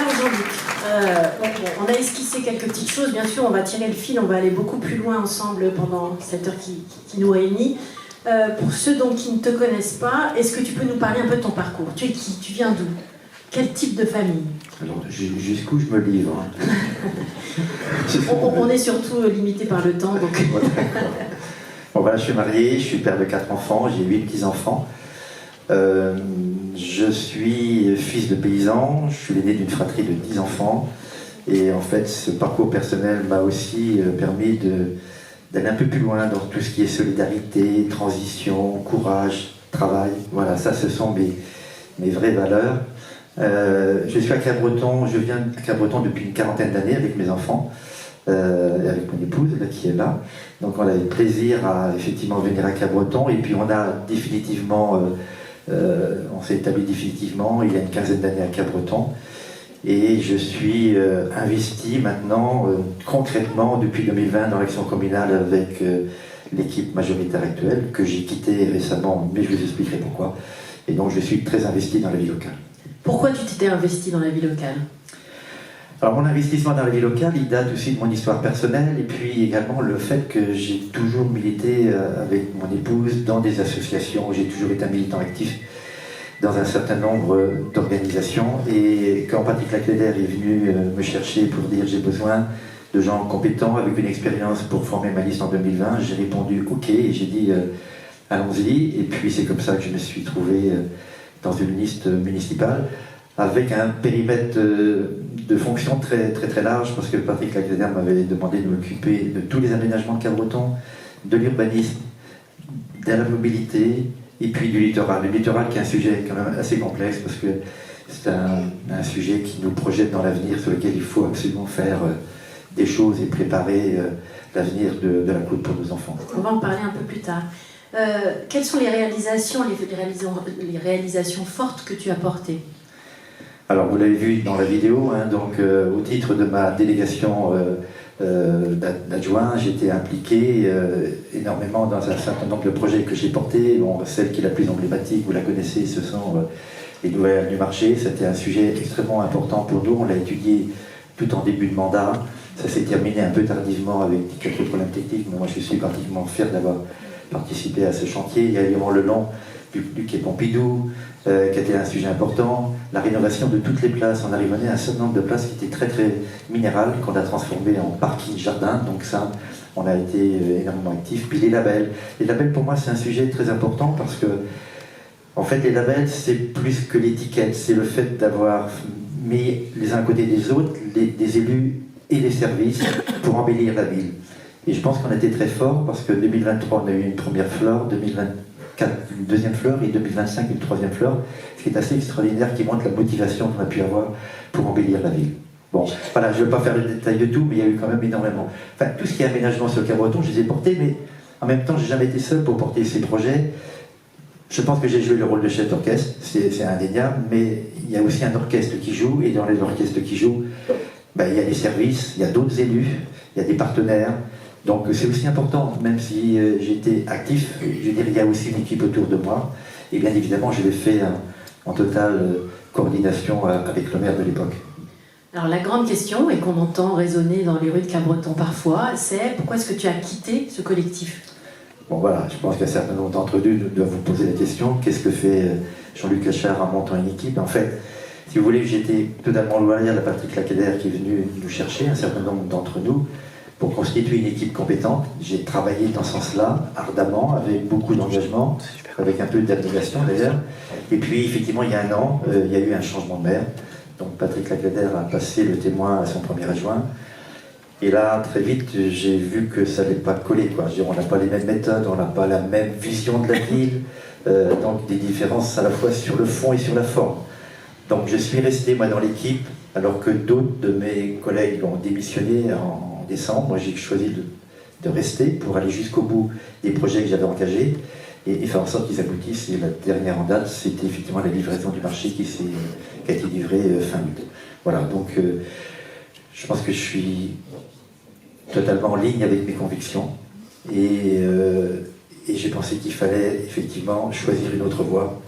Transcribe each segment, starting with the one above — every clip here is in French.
aujourd'hui, on a esquissé quelques petites choses. Bien sûr, on va tirer le fil, on va aller beaucoup plus loin ensemble pendant cette heure qui nous réunit. Pour ceux qui ne te connaissent pas, est-ce que tu peux nous parler un peu de ton parcours? Tu es qui? Tu viens d'où? Quel type de famille? Alors, jusqu'où je me livre? On est surtout limité par le temps, donc... Bon, voilà, je suis marié, je suis père de 4 enfants, j'ai 8 petits-enfants. Je suis fils de paysan, je suis l'aîné d'une fratrie de 10 enfants. Et en fait, ce parcours personnel m'a aussi permis d'aller un peu plus loin dans tout ce qui est solidarité, transition, courage, travail. Voilà, ça, ce sont mes vraies valeurs. Je suis à Cabreton, je viens à Cabreton depuis une 40aine d'années avec mes enfants. Avec mon épouse là, qui est là, donc on avait plaisir à effectivement venir à Cabreton, et puis on s'est établi définitivement il y a une 15aine d'années à Cabreton, et je suis investi maintenant concrètement depuis 2020 dans l'action communale avec l'équipe majoritaire actuelle que j'ai quittée récemment, mais je vous expliquerai pourquoi, et donc je suis très investi dans la vie locale. Pourquoi tu t'étais investi dans la vie locale? Alors mon investissement dans la vie locale, il date aussi de mon histoire personnelle, et puis également le fait que j'ai toujours milité avec mon épouse dans des associations, j'ai toujours été un militant actif dans un certain nombre d'organisations, et quand Patrick Lacléder est venu me chercher pour dire j'ai besoin de gens compétents avec une expérience pour former ma liste en 2020, j'ai répondu ok, et j'ai dit allons-y, et puis c'est comme ça que je me suis trouvé dans une liste municipale, avec un périmètre de fonction très, très, très large, parce que Patrick Lacléder m'avait demandé de m'occuper de tous les aménagements de Cabreton, de l'urbanisme, de la mobilité, et puis du littoral. Le littoral qui est un sujet quand même assez complexe, parce que c'est un sujet qui nous projette dans l'avenir, sur lequel il faut absolument faire des choses et préparer l'avenir de la côte pour nos enfants. On va en parler un peu plus tard. Quelles sont les réalisations fortes que tu as portées? Alors, vous l'avez vu dans la vidéo, hein, donc au titre de ma délégation d'adjoint, j'étais impliqué énormément dans un certain nombre de projets que j'ai portés. Bon, celle qui est la plus emblématique, vous la connaissez, ce sont les nouvelles du marché. C'était un sujet extrêmement important pour nous. On l'a étudié tout en début de mandat. Ça s'est terminé un peu tardivement avec quelques problèmes techniques, mais moi je suis particulièrement fier d'avoir participé à ce chantier. Il y a également le long du quai Pompidou, qui était un sujet important, la rénovation de toutes les places. On a rénové un certain nombre de places qui étaient très très minérales, qu'on a transformées en parking jardin, donc ça, on a été énormément actifs. Puis les labels pour moi c'est un sujet très important, parce que en fait les labels c'est plus que l'étiquette, c'est le fait d'avoir mis les uns à côté des autres, des élus et les services pour embellir la ville. Et je pense qu'on a été très fort, parce que 2023 on a eu une première fleur, 2024 une deuxième fleur, et 2025 une troisième fleur, ce qui est assez extraordinaire, qui montre la motivation qu'on a pu avoir pour embellir la ville. Bon, voilà, je ne vais pas faire le détail de tout, mais il y a eu quand même énormément. Enfin, tout ce qui est aménagement sur Cabreton, je les ai portés, mais en même temps, je n'ai jamais été seul pour porter ces projets. Je pense que j'ai joué le rôle de chef d'orchestre, c'est indéniable, mais il y a aussi un orchestre qui joue, et dans les orchestres qui jouent, il y a des services, il y a d'autres élus, il y a des partenaires. Donc c'est aussi important, même si j'étais actif, je veux dire, il y a aussi une équipe autour de moi, et bien évidemment je l'ai fait en totale coordination avec le maire de l'époque. Alors la grande question, et qu'on entend résonner dans les rues de Cabreton parfois, c'est pourquoi est-ce que tu as quitté ce collectif? Bon voilà, je pense qu'un certain nombre d'entre eux doivent vous poser la question, qu'est-ce que fait Jean-Luc Achard en montant une équipe? En fait, si vous voulez, j'étais totalement loyal à Patrick Lacléder qui est venu nous chercher, un certain nombre d'entre nous, pour constituer une équipe compétente. J'ai travaillé dans ce sens-là, ardemment, avec beaucoup d'engagement, avec un peu d'abnégation d'ailleurs. Et puis, effectivement, il y a un an, il y a eu un changement de maire. Donc, Patrick Lacléder a passé le témoin à son premier adjoint. Et là, très vite, j'ai vu que ça n'allait pas coller, quoi. Je veux dire, on n'a pas les mêmes méthodes, on n'a pas la même vision de la ville. Donc, des différences à la fois sur le fond et sur la forme. Donc, je suis resté, moi, dans l'équipe, alors que d'autres de mes collègues ont démissionné en décembre. Moi j'ai choisi de rester pour aller jusqu'au bout des projets que j'avais engagés et faire en sorte qu'ils aboutissent. Et la dernière en date, c'était effectivement la livraison du marché qui a été livrée fin août. Voilà, donc je pense que je suis totalement en ligne avec mes convictions, et j'ai pensé qu'il fallait effectivement choisir une autre voie.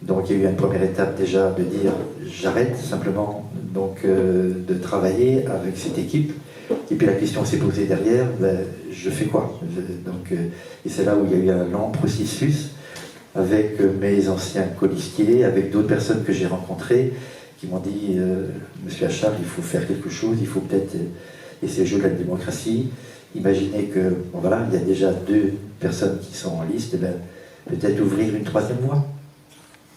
Donc il y a eu une première étape déjà de dire j'arrête simplement donc, de travailler avec cette équipe. Et puis la question s'est posée derrière, ben, je fais quoi? Et c'est là où il y a eu un long processus avec mes anciens colistiers, avec d'autres personnes que j'ai rencontrées, qui m'ont dit Monsieur Achard, il faut faire quelque chose, il faut peut-être, et c'est le jeu de la démocratie, imaginez que, bon voilà, il y a déjà 2 personnes qui sont en liste, et ben, peut-être ouvrir une 3e voie.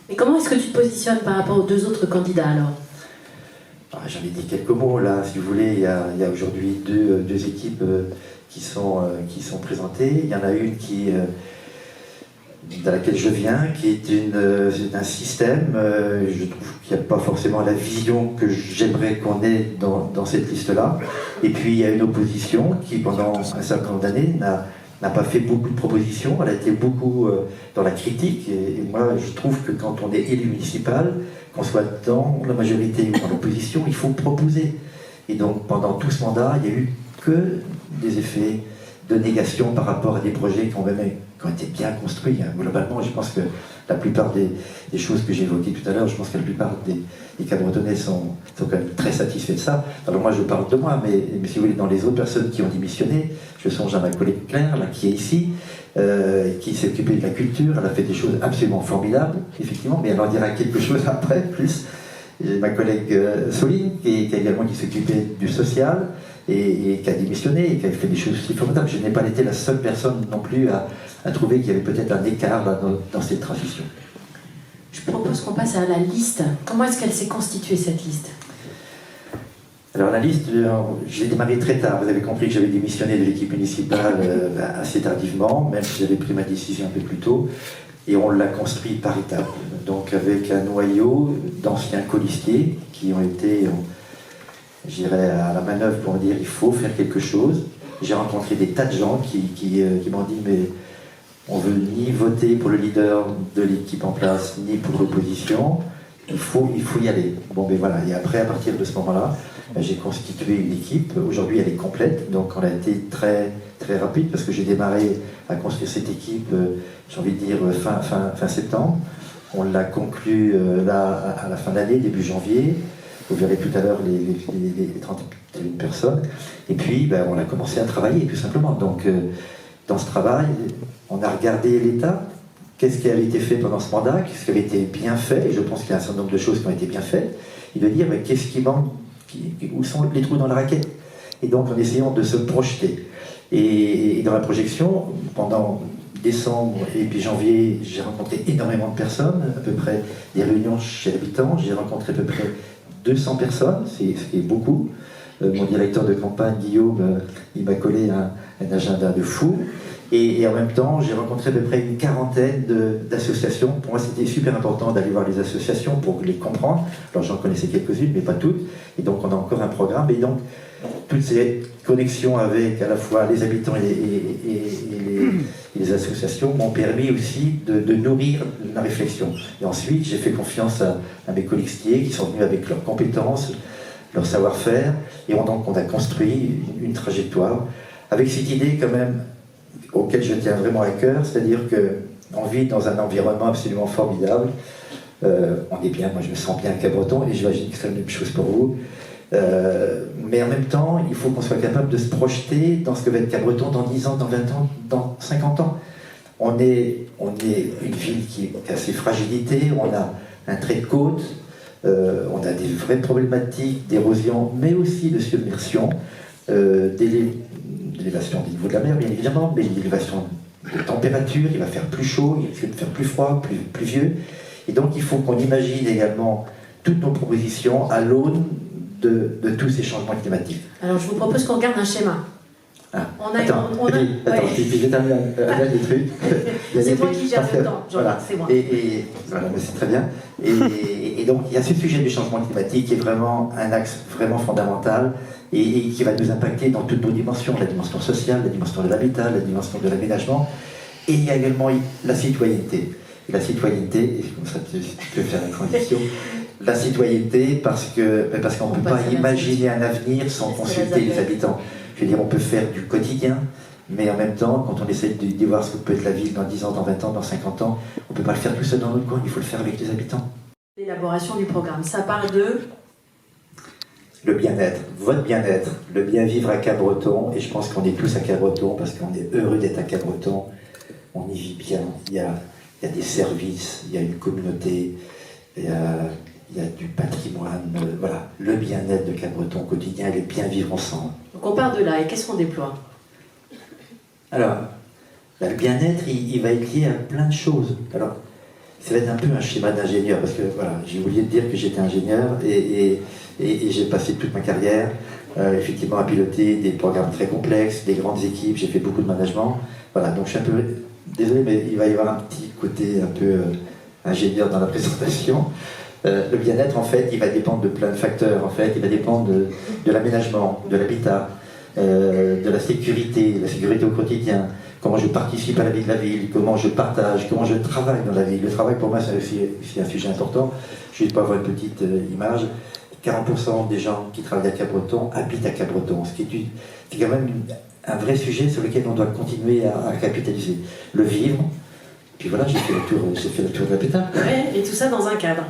Et comment est-ce que tu te positionnes par rapport aux 2 autres candidats alors? J'en ai dit quelques mots là, si vous voulez, il y a aujourd'hui deux équipes qui sont présentées. Il y en a une dans laquelle je viens, qui est un système, je trouve qu'il n'y a pas forcément la vision que j'aimerais qu'on ait dans cette liste-là. Et puis il y a une opposition qui, pendant un certain nombre d'années, n'a pas fait beaucoup de propositions, elle a été beaucoup dans la critique, et moi je trouve que quand on est élu municipal, qu'on soit dans la majorité ou dans l'opposition, il faut proposer. Et donc pendant tout ce mandat, il n'y a eu que des effets de négation par rapport à des projets qui ont été bien construits. Globalement, je pense que la plupart des choses que j'ai évoquées tout à l'heure, je pense que la plupart des Cabretonnais sont quand même très satisfaits de ça. Alors moi, je parle de moi, mais si vous voulez, dans les autres personnes qui ont démissionné, je songe à ma collègue Claire, là, qui est ici, qui s'est occupée de la culture. Elle a fait des choses absolument formidables, effectivement, mais elle en dira quelque chose après, plus. J'ai ma collègue Soline, qui s'occupait du social, et qui a démissionné, et qui a fait des choses aussi formidables. Je n'ai pas été la seule personne non plus à trouver qu'il y avait peut-être un écart là, dans cette transition. Je propose qu'on passe à la liste. Comment est-ce qu'elle s'est constituée, cette liste? Alors la liste, je l'ai démarrée très tard. Vous avez compris que j'avais démissionné de l'équipe municipale assez tardivement, même si j'avais pris ma décision un peu plus tôt. Et on l'a construit par étapes. Donc avec un noyau d'anciens colistiers qui ont été, j'irais à la manœuvre pour dire il faut faire quelque chose. J'ai rencontré des tas de gens qui m'ont dit mais on veut ni voter pour le leader de l'équipe en place, ni pour l'opposition. Il faut y aller. Bon ben voilà, et après à partir de ce moment-là, j'ai constitué une équipe. Aujourd'hui elle est complète, donc on a été très, très rapide parce que j'ai démarré à construire cette équipe, j'ai envie de dire fin septembre. On l'a conclu là à la fin de l'année, début janvier. Vous verrez tout à l'heure les 31 personnes. Et puis ben, on a commencé à travailler tout simplement. Donc dans ce travail, on a regardé l'état. Qu'est-ce qui avait été fait pendant ce mandat? Qu'est-ce qui avait été bien fait? Et je pense qu'il y a un certain nombre de choses qui ont été bien faites. Et de dire mais qu'est-ce qui manque? Où sont les trous dans la raquette? Et donc en essayant de se projeter. Et dans la projection, pendant décembre et puis janvier, j'ai rencontré énormément de personnes, à peu près des réunions chez l'habitant. J'ai rencontré à peu près 200 personnes, ce qui est beaucoup. Mon directeur de campagne, Guillaume, il m'a collé un agenda de fou. Et en même temps, j'ai rencontré à peu près une quarantaine d'associations. Pour moi, c'était super important d'aller voir les associations pour les comprendre. Alors, j'en connaissais quelques-unes, mais pas toutes. Et donc, on a encore un programme. Et donc, toutes ces connexions avec à la fois les habitants et les associations m'ont permis aussi de nourrir la réflexion. Et ensuite, j'ai fait confiance à mes colistiers qui sont venus avec leurs compétences, leur savoir-faire. Et donc, on a construit une trajectoire avec cette idée quand même auquel je tiens vraiment à cœur, c'est-à-dire qu'on vit dans un environnement absolument formidable. On est bien, moi je me sens bien à Cabreton, et j'imagine que c'est la même chose pour vous. Mais en même temps, il faut qu'on soit capable de se projeter dans ce que va être Cabreton dans 10 ans, dans 20 ans, dans 50 ans. On est une ville qui a ses fragilités, on a un trait de côte, on a des vraies problématiques d'érosion, mais aussi de submersion, d'élévation du niveau de la mer, bien évidemment, mais l'élévation de température, il va faire plus chaud, il va faire plus froid, plus pluvieux. Et donc il faut qu'on imagine également toutes nos propositions à l'aune de tous ces changements climatiques. Alors je vous propose qu'on regarde un schéma. Ah, attends, j'ai terminé un des trucs. C'est moi qui gère le temps, voilà. C'est moi. Et voilà, mais c'est très bien. Et donc il y a ce sujet du changement climatique qui est vraiment un axe vraiment fondamental et qui va nous impacter dans toutes nos dimensions, la dimension sociale, la dimension de l'habitat, la dimension de l'aménagement, et il y a également la citoyenneté. Et la citoyenneté, et comme ça tu peux faire la transition, la citoyenneté parce qu'on ne peut pas imaginer un avenir sans consulter les habitants. Je veux dire, on peut faire du quotidien, mais en même temps, quand on essaie de voir ce que peut être la ville dans 10 ans, dans 20 ans, dans 50 ans, on ne peut pas le faire tout seul dans notre coin, il faut le faire avec les habitants. L'élaboration du programme, ça parle de... Le bien-être, votre bien-être, le bien vivre à Cabreton, et je pense qu'on est tous à Cabreton parce qu'on est heureux d'être à Cabreton, on y vit bien, il y a des services, il y a une communauté, il y a du patrimoine, voilà, le bien-être de Cabreton au quotidien et le bien vivre ensemble. Donc on part de là, et qu'est-ce qu'on déploie? Alors, le bien-être, il va être lié à plein de choses. Alors, ça va être un peu un schéma d'ingénieur, parce que voilà, j'ai oublié de dire que j'étais ingénieur et j'ai passé toute ma carrière effectivement à piloter des programmes très complexes, des grandes équipes, j'ai fait beaucoup de management. Voilà, donc je suis un peu désolé, mais il va y avoir un petit côté un peu ingénieur dans la présentation. Le bien-être, en fait, il va dépendre de plein de facteurs. En fait, il va dépendre de l'aménagement, de l'habitat, de la sécurité au quotidien. Comment je participe à la vie de la ville, comment je partage, comment je travaille dans la ville. Le travail, pour moi, c'est aussi un sujet important. Je vais pas avoir une petite image. 40% des gens qui travaillent à Cabreton habitent à Cabreton, ce qui est quand même un vrai sujet sur lequel on doit continuer à capitaliser. Le vivre, puis voilà, j'ai fait le tour de la pétale. Ouais, et tout ça dans un cadre.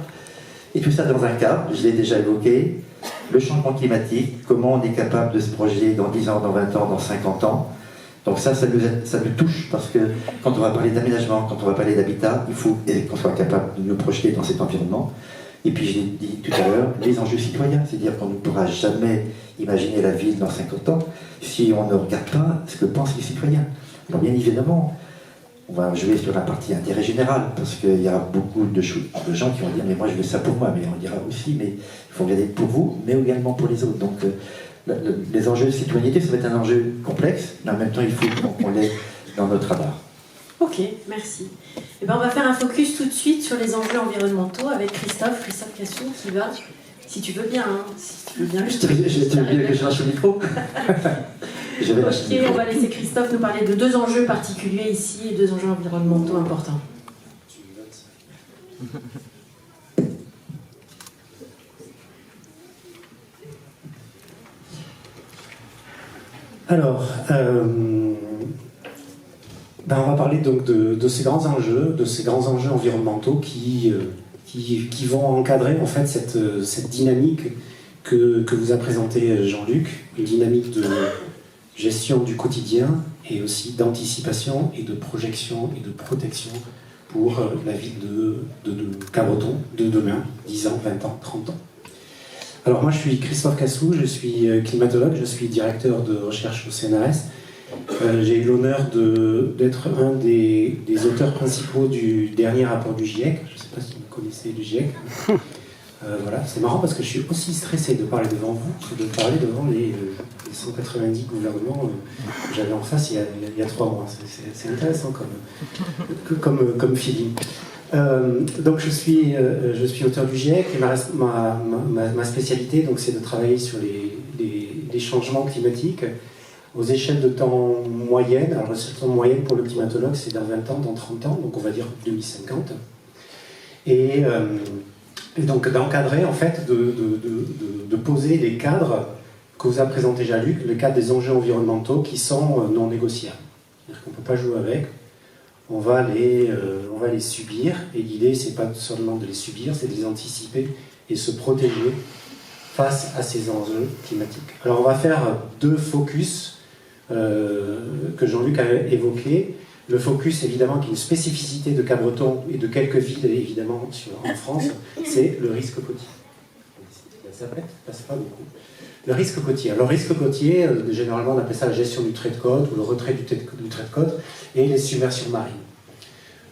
Et tout ça dans un cadre, je l'ai déjà évoqué, le changement climatique, comment on est capable de se projeter dans 10 ans, dans 20 ans, dans 50 ans. Donc ça nous touche, parce que quand on va parler d'aménagement, quand on va parler d'habitat, il faut qu'on soit capable de nous projeter dans cet environnement. Et puis je l'ai dit tout à l'heure, les enjeux citoyens, c'est-à-dire qu'on ne pourra jamais imaginer la ville dans 50 ans si on ne regarde pas ce que pensent les citoyens. Alors bien évidemment, on va jouer sur la partie intérêt général, parce qu'il y a beaucoup de gens qui vont dire « mais moi je veux ça pour moi », mais on dira aussi « mais il faut regarder pour vous, mais également pour les autres ». Donc les enjeux de citoyenneté, ça va être un enjeu complexe, mais en même temps il faut qu'on l'ait dans notre radar. Ok, merci. Eh ben, on va faire un focus tout de suite sur les enjeux environnementaux avec Christophe Cassou qui va, si tu veux bien, si tu veux bien, je te dis que je lâche le micro. Ok, on va laisser Christophe nous parler de deux enjeux particuliers ici et deux enjeux environnementaux importants. Alors, on va parler donc de ces grands enjeux, environnementaux qui vont encadrer en fait cette dynamique que vous a présentée Jean-Luc, une dynamique de gestion du quotidien et aussi d'anticipation et de projection et de protection pour la ville de Cabreton de demain, 10 ans, 20 ans, 30 ans. Alors moi je suis Christophe Cassou, je suis climatologue, je suis directeur de recherche au CNRS. J'ai eu l'honneur d'être un des auteurs principaux du dernier rapport du GIEC. Je ne sais pas si vous connaissez le GIEC. Voilà, c'est marrant parce que je suis aussi stressé de parler devant vous que de parler devant les 190 gouvernements que j'avais en face il y a 3 mois. C'est intéressant comme feeling. Donc je suis auteur du GIEC et ma spécialité c'est de travailler sur les changements climatiques aux échelles de temps moyennes. Alors l'échelle de temps moyenne pour le climatologue c'est dans 20 ans, dans 30 ans, donc on va dire 2050. Et donc d'encadrer en fait, de poser les cadres que vous a présenté Jean-Luc, le cadre des enjeux environnementaux qui sont non négociables. C'est-à-dire qu'on ne peut pas jouer avec. On va les subir, et l'idée, c'est pas seulement de les subir, c'est de les anticiper et se protéger face à ces enjeux climatiques. Alors on va faire 2 focus que Jean-Luc a évoqués. Le focus, évidemment, qui est une spécificité de Cabreton et de quelques villes, évidemment, en France, c'est le risque côtier. Ça passe pas beaucoup. Le risque côtier. Alors, le risque côtier, généralement, on appelle ça la gestion du trait de côte ou le retrait du trait de côte et les submersions marines.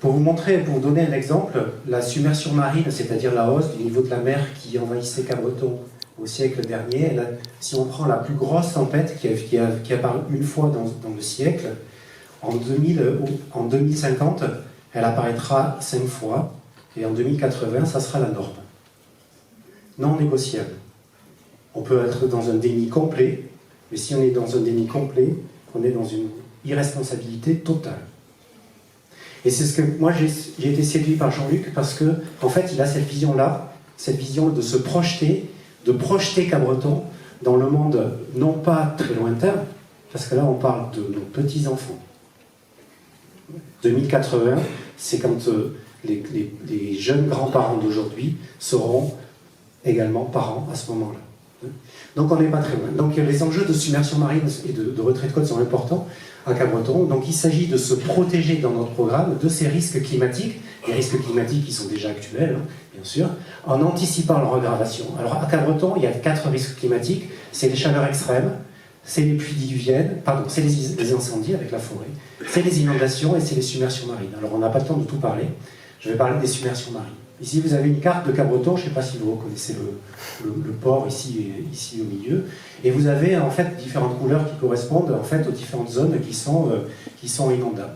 Pour vous donner un exemple, la submersion marine, c'est-à-dire la hausse du niveau de la mer qui envahissait Cabreton au siècle dernier, si on prend la plus grosse tempête qui a apparu une fois dans le siècle, en 2050, elle apparaîtra 5 fois, et en 2080, ça sera la norme. Non négociable. On peut être dans un déni complet, mais si on est dans un déni complet, on est dans une irresponsabilité totale. Et c'est ce que moi j'ai été séduit par Jean-Luc parce que en fait il a cette vision-là, cette vision de se projeter, de projeter Cabreton dans le monde non pas très lointain, parce que là on parle de nos petits-enfants. 2080, c'est quand les jeunes grands-parents d'aujourd'hui seront également parents à ce moment-là. Donc on n'est pas très loin. Donc les enjeux de submersion marine et de retrait de côte sont importants à Cabreton. Donc il s'agit de se protéger dans notre programme de ces risques climatiques, les risques climatiques qui sont déjà actuels, hein, bien sûr, en anticipant leur aggravation. Alors à Cabreton, il y a 4 risques climatiques, c'est les chaleurs extrêmes, c'est les pluies diluviennes, pardon, c'est les incendies avec la forêt, c'est les inondations et c'est les submersions marines. Alors on n'a pas le temps de tout parler, je vais parler des submersions marines. Ici vous avez une carte de Cabreton, je ne sais pas si vous reconnaissez le port ici au milieu, et vous avez en fait différentes couleurs qui correspondent en fait aux différentes zones qui sont inondables.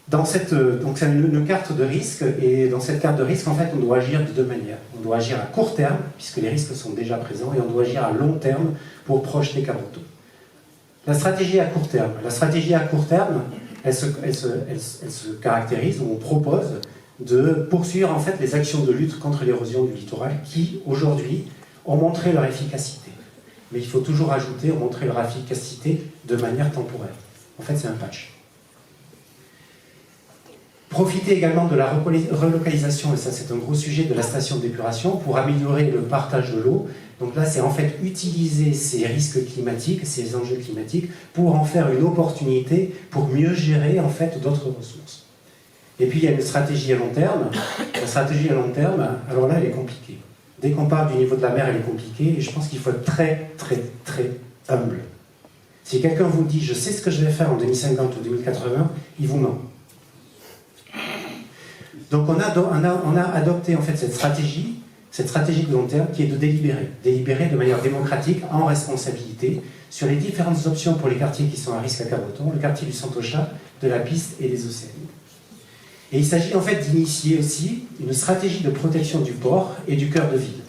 Donc c'est une carte de risque, et dans cette carte de risque, en fait, on doit agir de 2 manières. On doit agir à court terme, puisque les risques sont déjà présents, et on doit agir à long terme pour projeter Cabreton. La stratégie à court terme. La stratégie à court terme, elle se caractérise, ou on propose de poursuivre en fait les actions de lutte contre l'érosion du littoral qui, aujourd'hui, ont montré leur efficacité. Mais il faut toujours ajouter, ont montré leur efficacité de manière temporaire. En fait, c'est un patch. Profiter également de la relocalisation, et ça c'est un gros sujet, de la station d'épuration pour améliorer le partage de l'eau. Donc là, c'est en fait utiliser ces risques climatiques, ces enjeux climatiques, pour en faire une opportunité pour mieux gérer en fait d'autres ressources. Et puis il y a une stratégie à long terme. La stratégie à long terme, alors là, elle est compliquée. Dès qu'on parle du niveau de la mer, elle est compliquée, et je pense qu'il faut être très, très, très humble. Si quelqu'un vous dit « je sais ce que je vais faire en 2050 ou 2080 », il vous ment. Donc on a adopté en fait cette stratégie de long terme qui est de délibérer de manière démocratique, en responsabilité, sur les différentes options pour les quartiers qui sont à risque à Cabreton, le quartier du Santocha, de la Piste et des Océanies. Et il s'agit en fait d'initier aussi une stratégie de protection du port et du cœur de ville.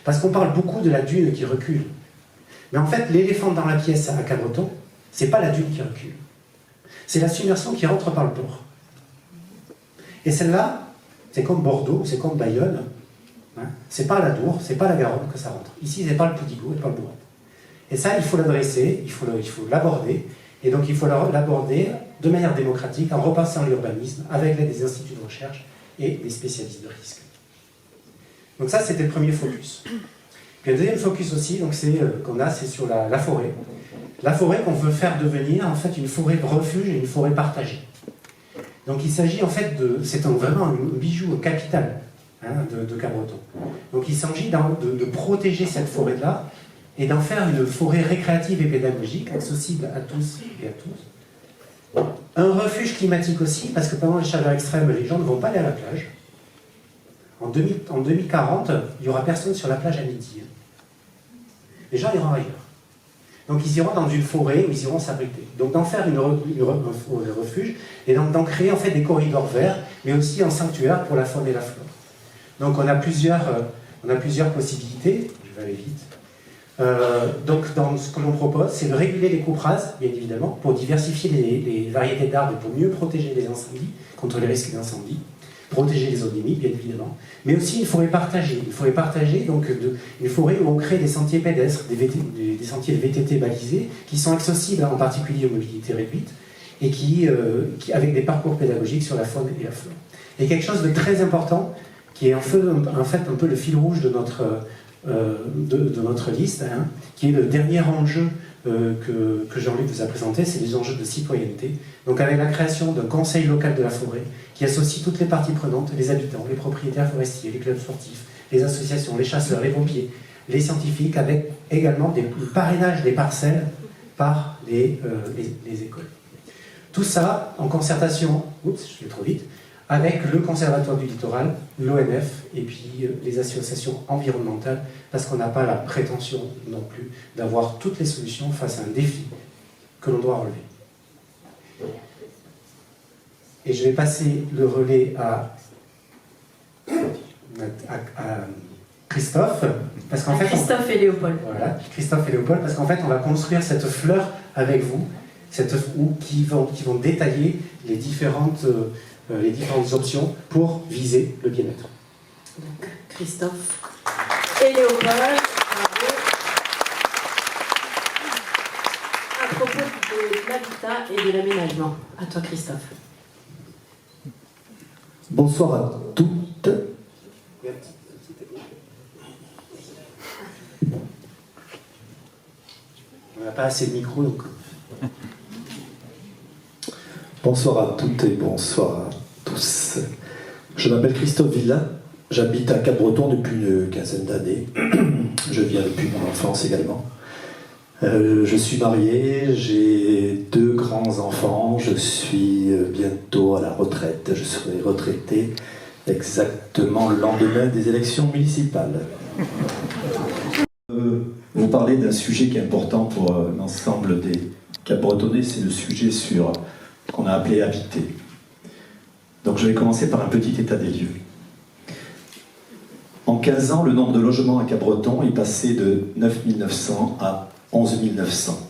Parce qu'on parle beaucoup de la dune qui recule. Mais en fait, l'éléphant dans la pièce à Cabreton, c'est pas la dune qui recule. C'est la submersion qui rentre par le port. Et celle-là, c'est comme Bordeaux, c'est comme Bayonne, hein, c'est pas la Dour, c'est pas la Garonne que ça rentre. Ici, c'est pas le Poudigo et pas le Bourret. Et ça, il faut l'adresser, il faut l'aborder, et donc il faut l'aborder de manière démocratique, en repassant l'urbanisme, avec l'aide des instituts de recherche et des spécialistes de risque. Donc ça, c'était le premier focus. Puis le deuxième focus aussi, donc c'est sur la forêt. La forêt qu'on veut faire devenir, en fait, une forêt de refuge et une forêt partagée. Donc il s'agit en fait c'est vraiment un bijou capital hein, de Cabreton. Donc il s'agit de protéger cette forêt-là et d'en faire une forêt récréative et pédagogique, accessible à tous et à tous. Un refuge climatique aussi, parce que pendant les chaleurs extrêmes, les gens ne vont pas aller à la plage. En 2040, il n'y aura personne sur la plage à midi. Les gens iront ailleurs. Donc ils iront dans une forêt où ils iront s'abriter. Donc d'en faire un refuge et d'en créer en fait des corridors verts, mais aussi un sanctuaire pour la faune et la flore. Donc on a plusieurs possibilités. Je vais aller vite. Donc ce que l'on propose, c'est de réguler les coupes rases, bien évidemment, pour diversifier les variétés d'arbres et pour mieux protéger les incendies, contre les risques d'incendie. Protéger les zones limites, bien évidemment, mais aussi une forêt partagée. Une forêt partagée, donc une forêt où on crée des sentiers pédestres, des sentiers de VTT balisés, qui sont accessibles en particulier aux mobilités réduites, et qui avec des parcours pédagogiques sur la faune et la flore. Et quelque chose de très important, qui est en fait un peu le fil rouge de notre liste, hein, qui est le dernier enjeu que Jean-Luc vous a présenté, c'est les enjeux de citoyenneté. Donc avec la création d'un conseil local de la forêt qui associe toutes les parties prenantes, les habitants, les propriétaires forestiers, les clubs sportifs, les associations, les chasseurs, les pompiers, les scientifiques, avec également le parrainage des parcelles par les écoles. Tout ça en concertation, je vais trop vite, avec le Conservatoire du littoral, l'ONF et puis les associations environnementales, parce qu'on n'a pas la prétention non plus d'avoir toutes les solutions face à un défi que l'on doit relever. Et je vais passer le relais à Christophe, parce qu'en fait... Christophe et Léopold. Voilà, Christophe et Léopold, parce qu'en fait on va construire cette fleur avec vous, qui vont détailler les différentes options pour viser le bien-être. Donc, Christophe et Léopold, bravo. À propos de l'habitat et de l'aménagement. À toi, Christophe. Bonsoir à toutes. On n'a pas assez de micros, donc. Bonsoir à toutes et bonsoir à tous. Je m'appelle Christophe Villa, j'habite à Capbreton depuis une quinzaine d'années. Je viens depuis mon enfance également. Je suis marié, j'ai 2 grands enfants, je suis bientôt à la retraite. Je serai retraité exactement le lendemain des élections municipales. Vous parlez d'un sujet qui est important pour l'ensemble des Capbretonnais, c'est le sujet sur qu'on a appelé habiter. Donc je vais commencer par un petit état des lieux. En 15 ans, le nombre de logements à Capbreton est passé de 9 900 à 11 900.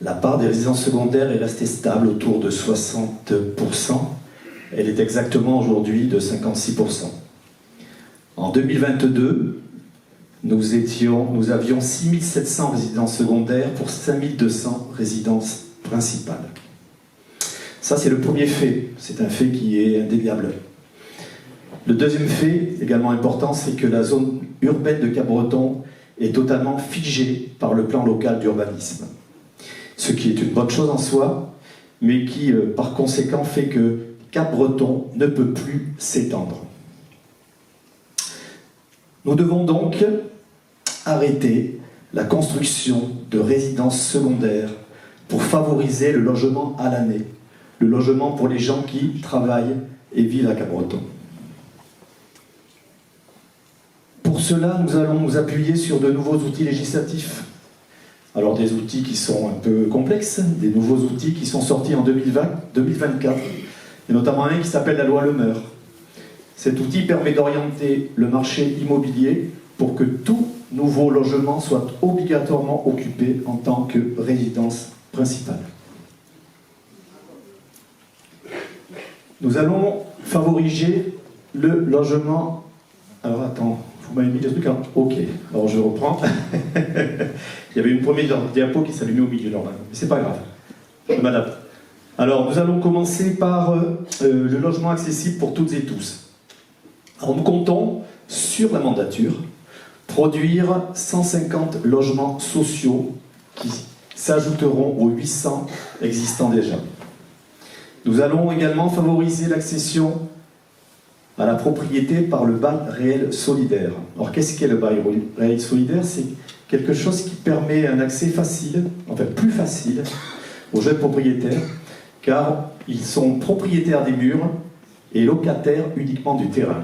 La part des résidences secondaires est restée stable autour de 60%. Elle est exactement aujourd'hui de 56%. En 2022, nous avions 6 700 résidences secondaires pour 5 200 résidences principales. Ça, c'est le premier fait. C'est un fait qui est indéniable. Le deuxième fait, également important, c'est que la zone urbaine de Capbreton est totalement figée par le plan local d'urbanisme. Ce qui est une bonne chose en soi, mais qui, par conséquent, fait que Capbreton ne peut plus s'étendre. Nous devons donc arrêter la construction de résidences secondaires pour favoriser le logement à l'année, le logement pour les gens qui travaillent et vivent à Capbreton. Pour cela, nous allons nous appuyer sur de nouveaux outils législatifs. Alors des outils qui sont un peu complexes, des nouveaux outils qui sont sortis en 2024, et notamment un qui s'appelle la loi Le Meur. Cet outil permet d'orienter le marché immobilier pour que tout nouveau logement soit obligatoirement occupé en tant que résidence principale. Nous allons favoriser le logement... Alors attends, vous m'avez mis des trucs... Ok, alors je reprends. Il y avait une première diapo qui s'allumait au milieu, normalement. Mais c'est pas grave, je m'adapte. Alors, nous allons commencer par le logement accessible pour toutes et tous. Alors, nous comptons, sur la mandature, produire 150 logements sociaux qui s'ajouteront aux 800 existants déjà. Nous allons également favoriser l'accession à la propriété par le bail réel solidaire. Alors qu'est-ce qu'est le bail réel solidaire? C'est quelque chose qui permet un accès facile, enfin plus facile, aux jeunes propriétaires, car ils sont propriétaires des murs et locataires uniquement du terrain.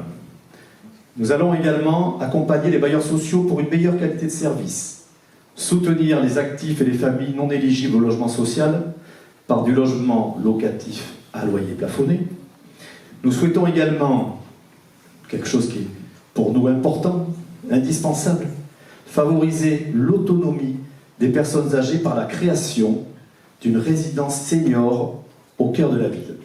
Nous allons également accompagner les bailleurs sociaux pour une meilleure qualité de service, soutenir les actifs et les familles non éligibles au logement social par du logement locatif à loyer plafonné. Nous souhaitons également, quelque chose qui est pour nous important, indispensable, favoriser l'autonomie des personnes âgées par la création d'une résidence senior au cœur de la ville.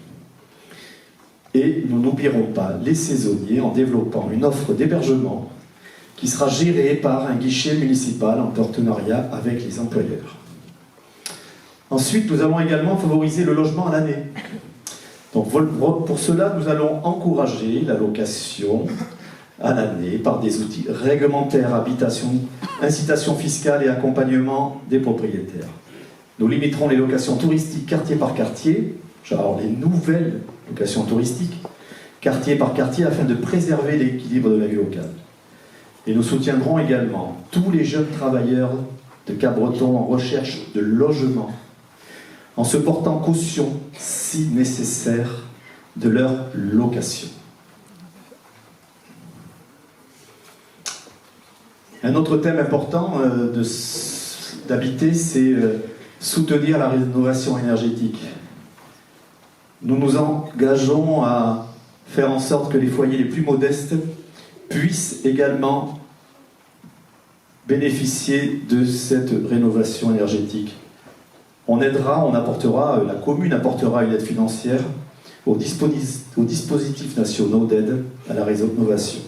Et nous n'oublierons pas les saisonniers en développant une offre d'hébergement qui sera gérée par un guichet municipal en partenariat avec les employeurs. Ensuite, nous allons également favoriser le logement à l'année. Donc, pour cela, nous allons encourager la location à l'année par des outils réglementaires, habitation, incitation fiscale et accompagnement des propriétaires. Nous limiterons les locations touristiques quartier par quartier, genre les nouvelles locations touristiques, quartier par quartier, afin de préserver l'équilibre de la vie locale. Et nous soutiendrons également tous les jeunes travailleurs de Capbreton en recherche de logement, en se portant caution, si nécessaire, de leur location. Un autre thème important d'habiter, c'est soutenir la rénovation énergétique. Nous nous engageons à faire en sorte que les foyers les plus modestes puissent également bénéficier de cette rénovation énergétique. La commune apportera une aide financière aux dispositifs nationaux d'aide à la rénovation.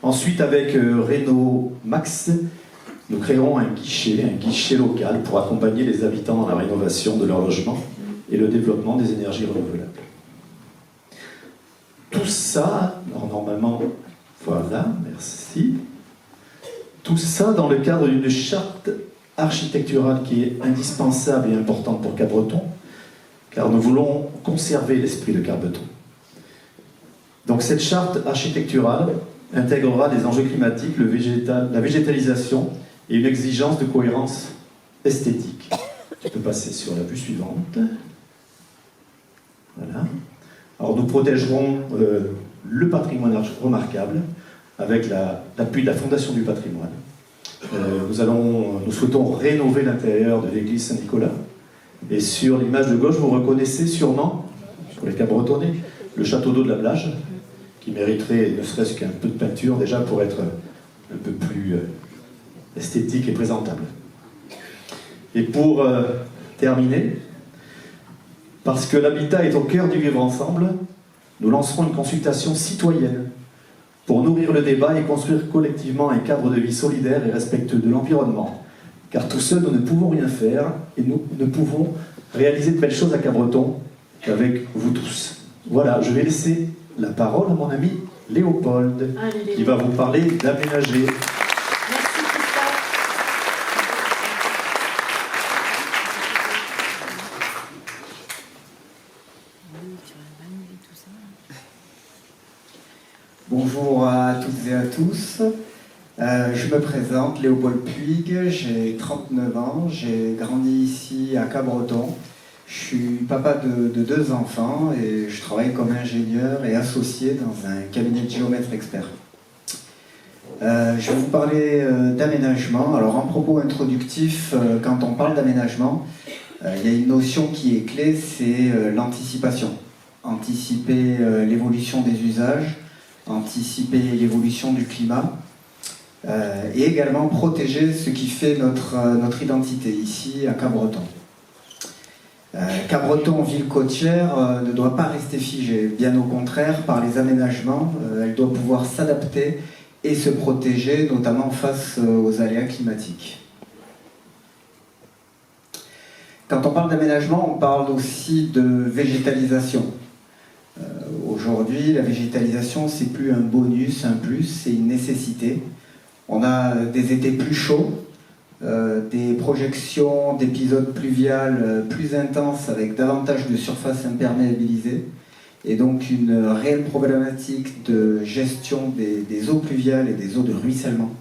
Ensuite, avec Réno Max, nous créerons un guichet local pour accompagner les habitants dans la rénovation de leur logement et le développement des énergies renouvelables. tout ça, normalement, voilà, merci. Tout ça dans le cadre d'une charte architecturale qui est indispensable et importante pour Capbreton, car nous voulons conserver l'esprit de Capbreton. Donc cette charte architecturale intégrera des enjeux climatiques, la végétalisation et une exigence de cohérence esthétique. Je peux passer sur la vue suivante. Voilà. Alors nous protégerons le patrimoine remarquable avec l'appui de la Fondation du patrimoine. Nous souhaitons rénover l'intérieur de l'église Saint-Nicolas. Et sur l'image de gauche, vous reconnaissez sûrement, pour les Capbretonnais, le château d'eau de la Plage, qui mériterait ne serait-ce qu'un peu de peinture déjà pour être un peu plus esthétique et présentable. Et pour terminer, parce que l'habitat est au cœur du vivre ensemble, nous lancerons une consultation citoyenne pour nourrir le débat et construire collectivement un cadre de vie solidaire et respectueux de l'environnement. Car tout seul, nous ne pouvons rien faire et nous ne pouvons réaliser de belles choses à Capbreton qu'avec vous tous. Voilà, je vais laisser la parole à mon ami Léopold, qui va vous parler d'aménager. Bonjour à toutes et à tous. Je me présente, Léopold Puig, j'ai 39 ans, j'ai grandi ici à Capbreton. Je suis papa de 2 enfants et je travaille comme ingénieur et associé dans un cabinet de géomètre expert. Je vais vous parler d'aménagement. Alors en propos introductif, quand on parle d'aménagement, il y a une notion qui est clé, c'est l'anticipation. Anticiper l'évolution des usages, anticiper l'évolution du climat et également protéger ce qui fait notre identité ici à Capbreton. Capbreton, ville côtière, ne doit pas rester figée, bien au contraire, par les aménagements, elle doit pouvoir s'adapter et se protéger, notamment face aux aléas climatiques. Quand on parle d'aménagement, on parle aussi de végétalisation. Aujourd'hui, la végétalisation, c'est plus un bonus, un plus, c'est une nécessité. On a des étés plus chauds, des projections d'épisodes pluviales plus intenses avec davantage de surface imperméabilisée et donc une réelle problématique de gestion des eaux pluviales et des eaux de ruissellement.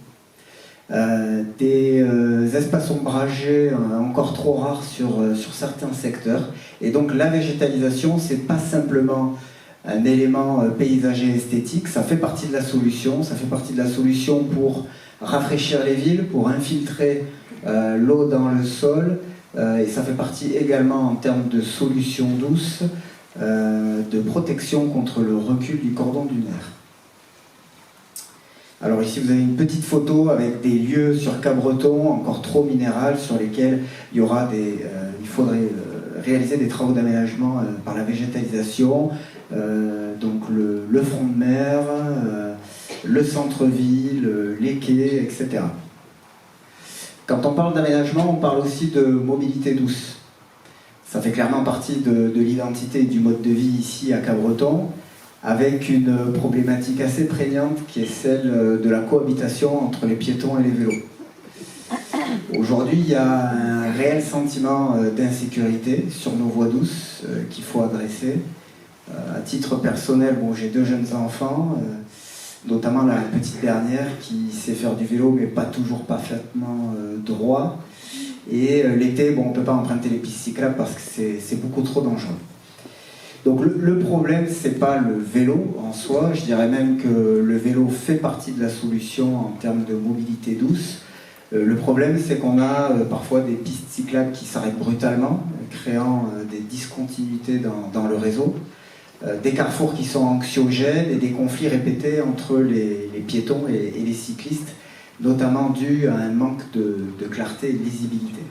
Des espaces ombragés encore trop rares sur certains secteurs. Et donc la végétalisation, c'est pas simplement un élément paysager esthétique, ça fait partie de la solution. Ça fait partie de la solution pour rafraîchir les villes, pour infiltrer l'eau dans le sol. Et ça fait partie également en termes de solutions douces, de protection contre le recul du cordon dunaire. Alors ici vous avez une petite photo avec des lieux sur Capbreton encore trop minéral sur lesquels il faudrait réaliser des travaux d'aménagement par la végétalisation, donc le front de mer, le centre-ville, les quais, etc. Quand on parle d'aménagement, on parle aussi de mobilité douce. Ça fait clairement partie de l'identité et du mode de vie ici à Capbreton, avec une problématique assez prégnante qui est celle de la cohabitation entre les piétons et les vélos. Aujourd'hui, il y a un réel sentiment d'insécurité sur nos voies douces qu'il faut adresser. À titre personnel, j'ai 2 jeunes enfants, notamment la petite dernière qui sait faire du vélo mais pas toujours parfaitement droit. Et l'été, on ne peut pas emprunter les pistes cyclables parce que c'est beaucoup trop dangereux. Donc le problème, c'est pas le vélo en soi, je dirais même que le vélo fait partie de la solution en termes de mobilité douce. Le problème, c'est qu'on a parfois des pistes cyclables qui s'arrêtent brutalement, créant des discontinuités dans le réseau, des carrefours qui sont anxiogènes et des conflits répétés entre les piétons et les cyclistes, notamment dû à un manque de clarté et de lisibilité.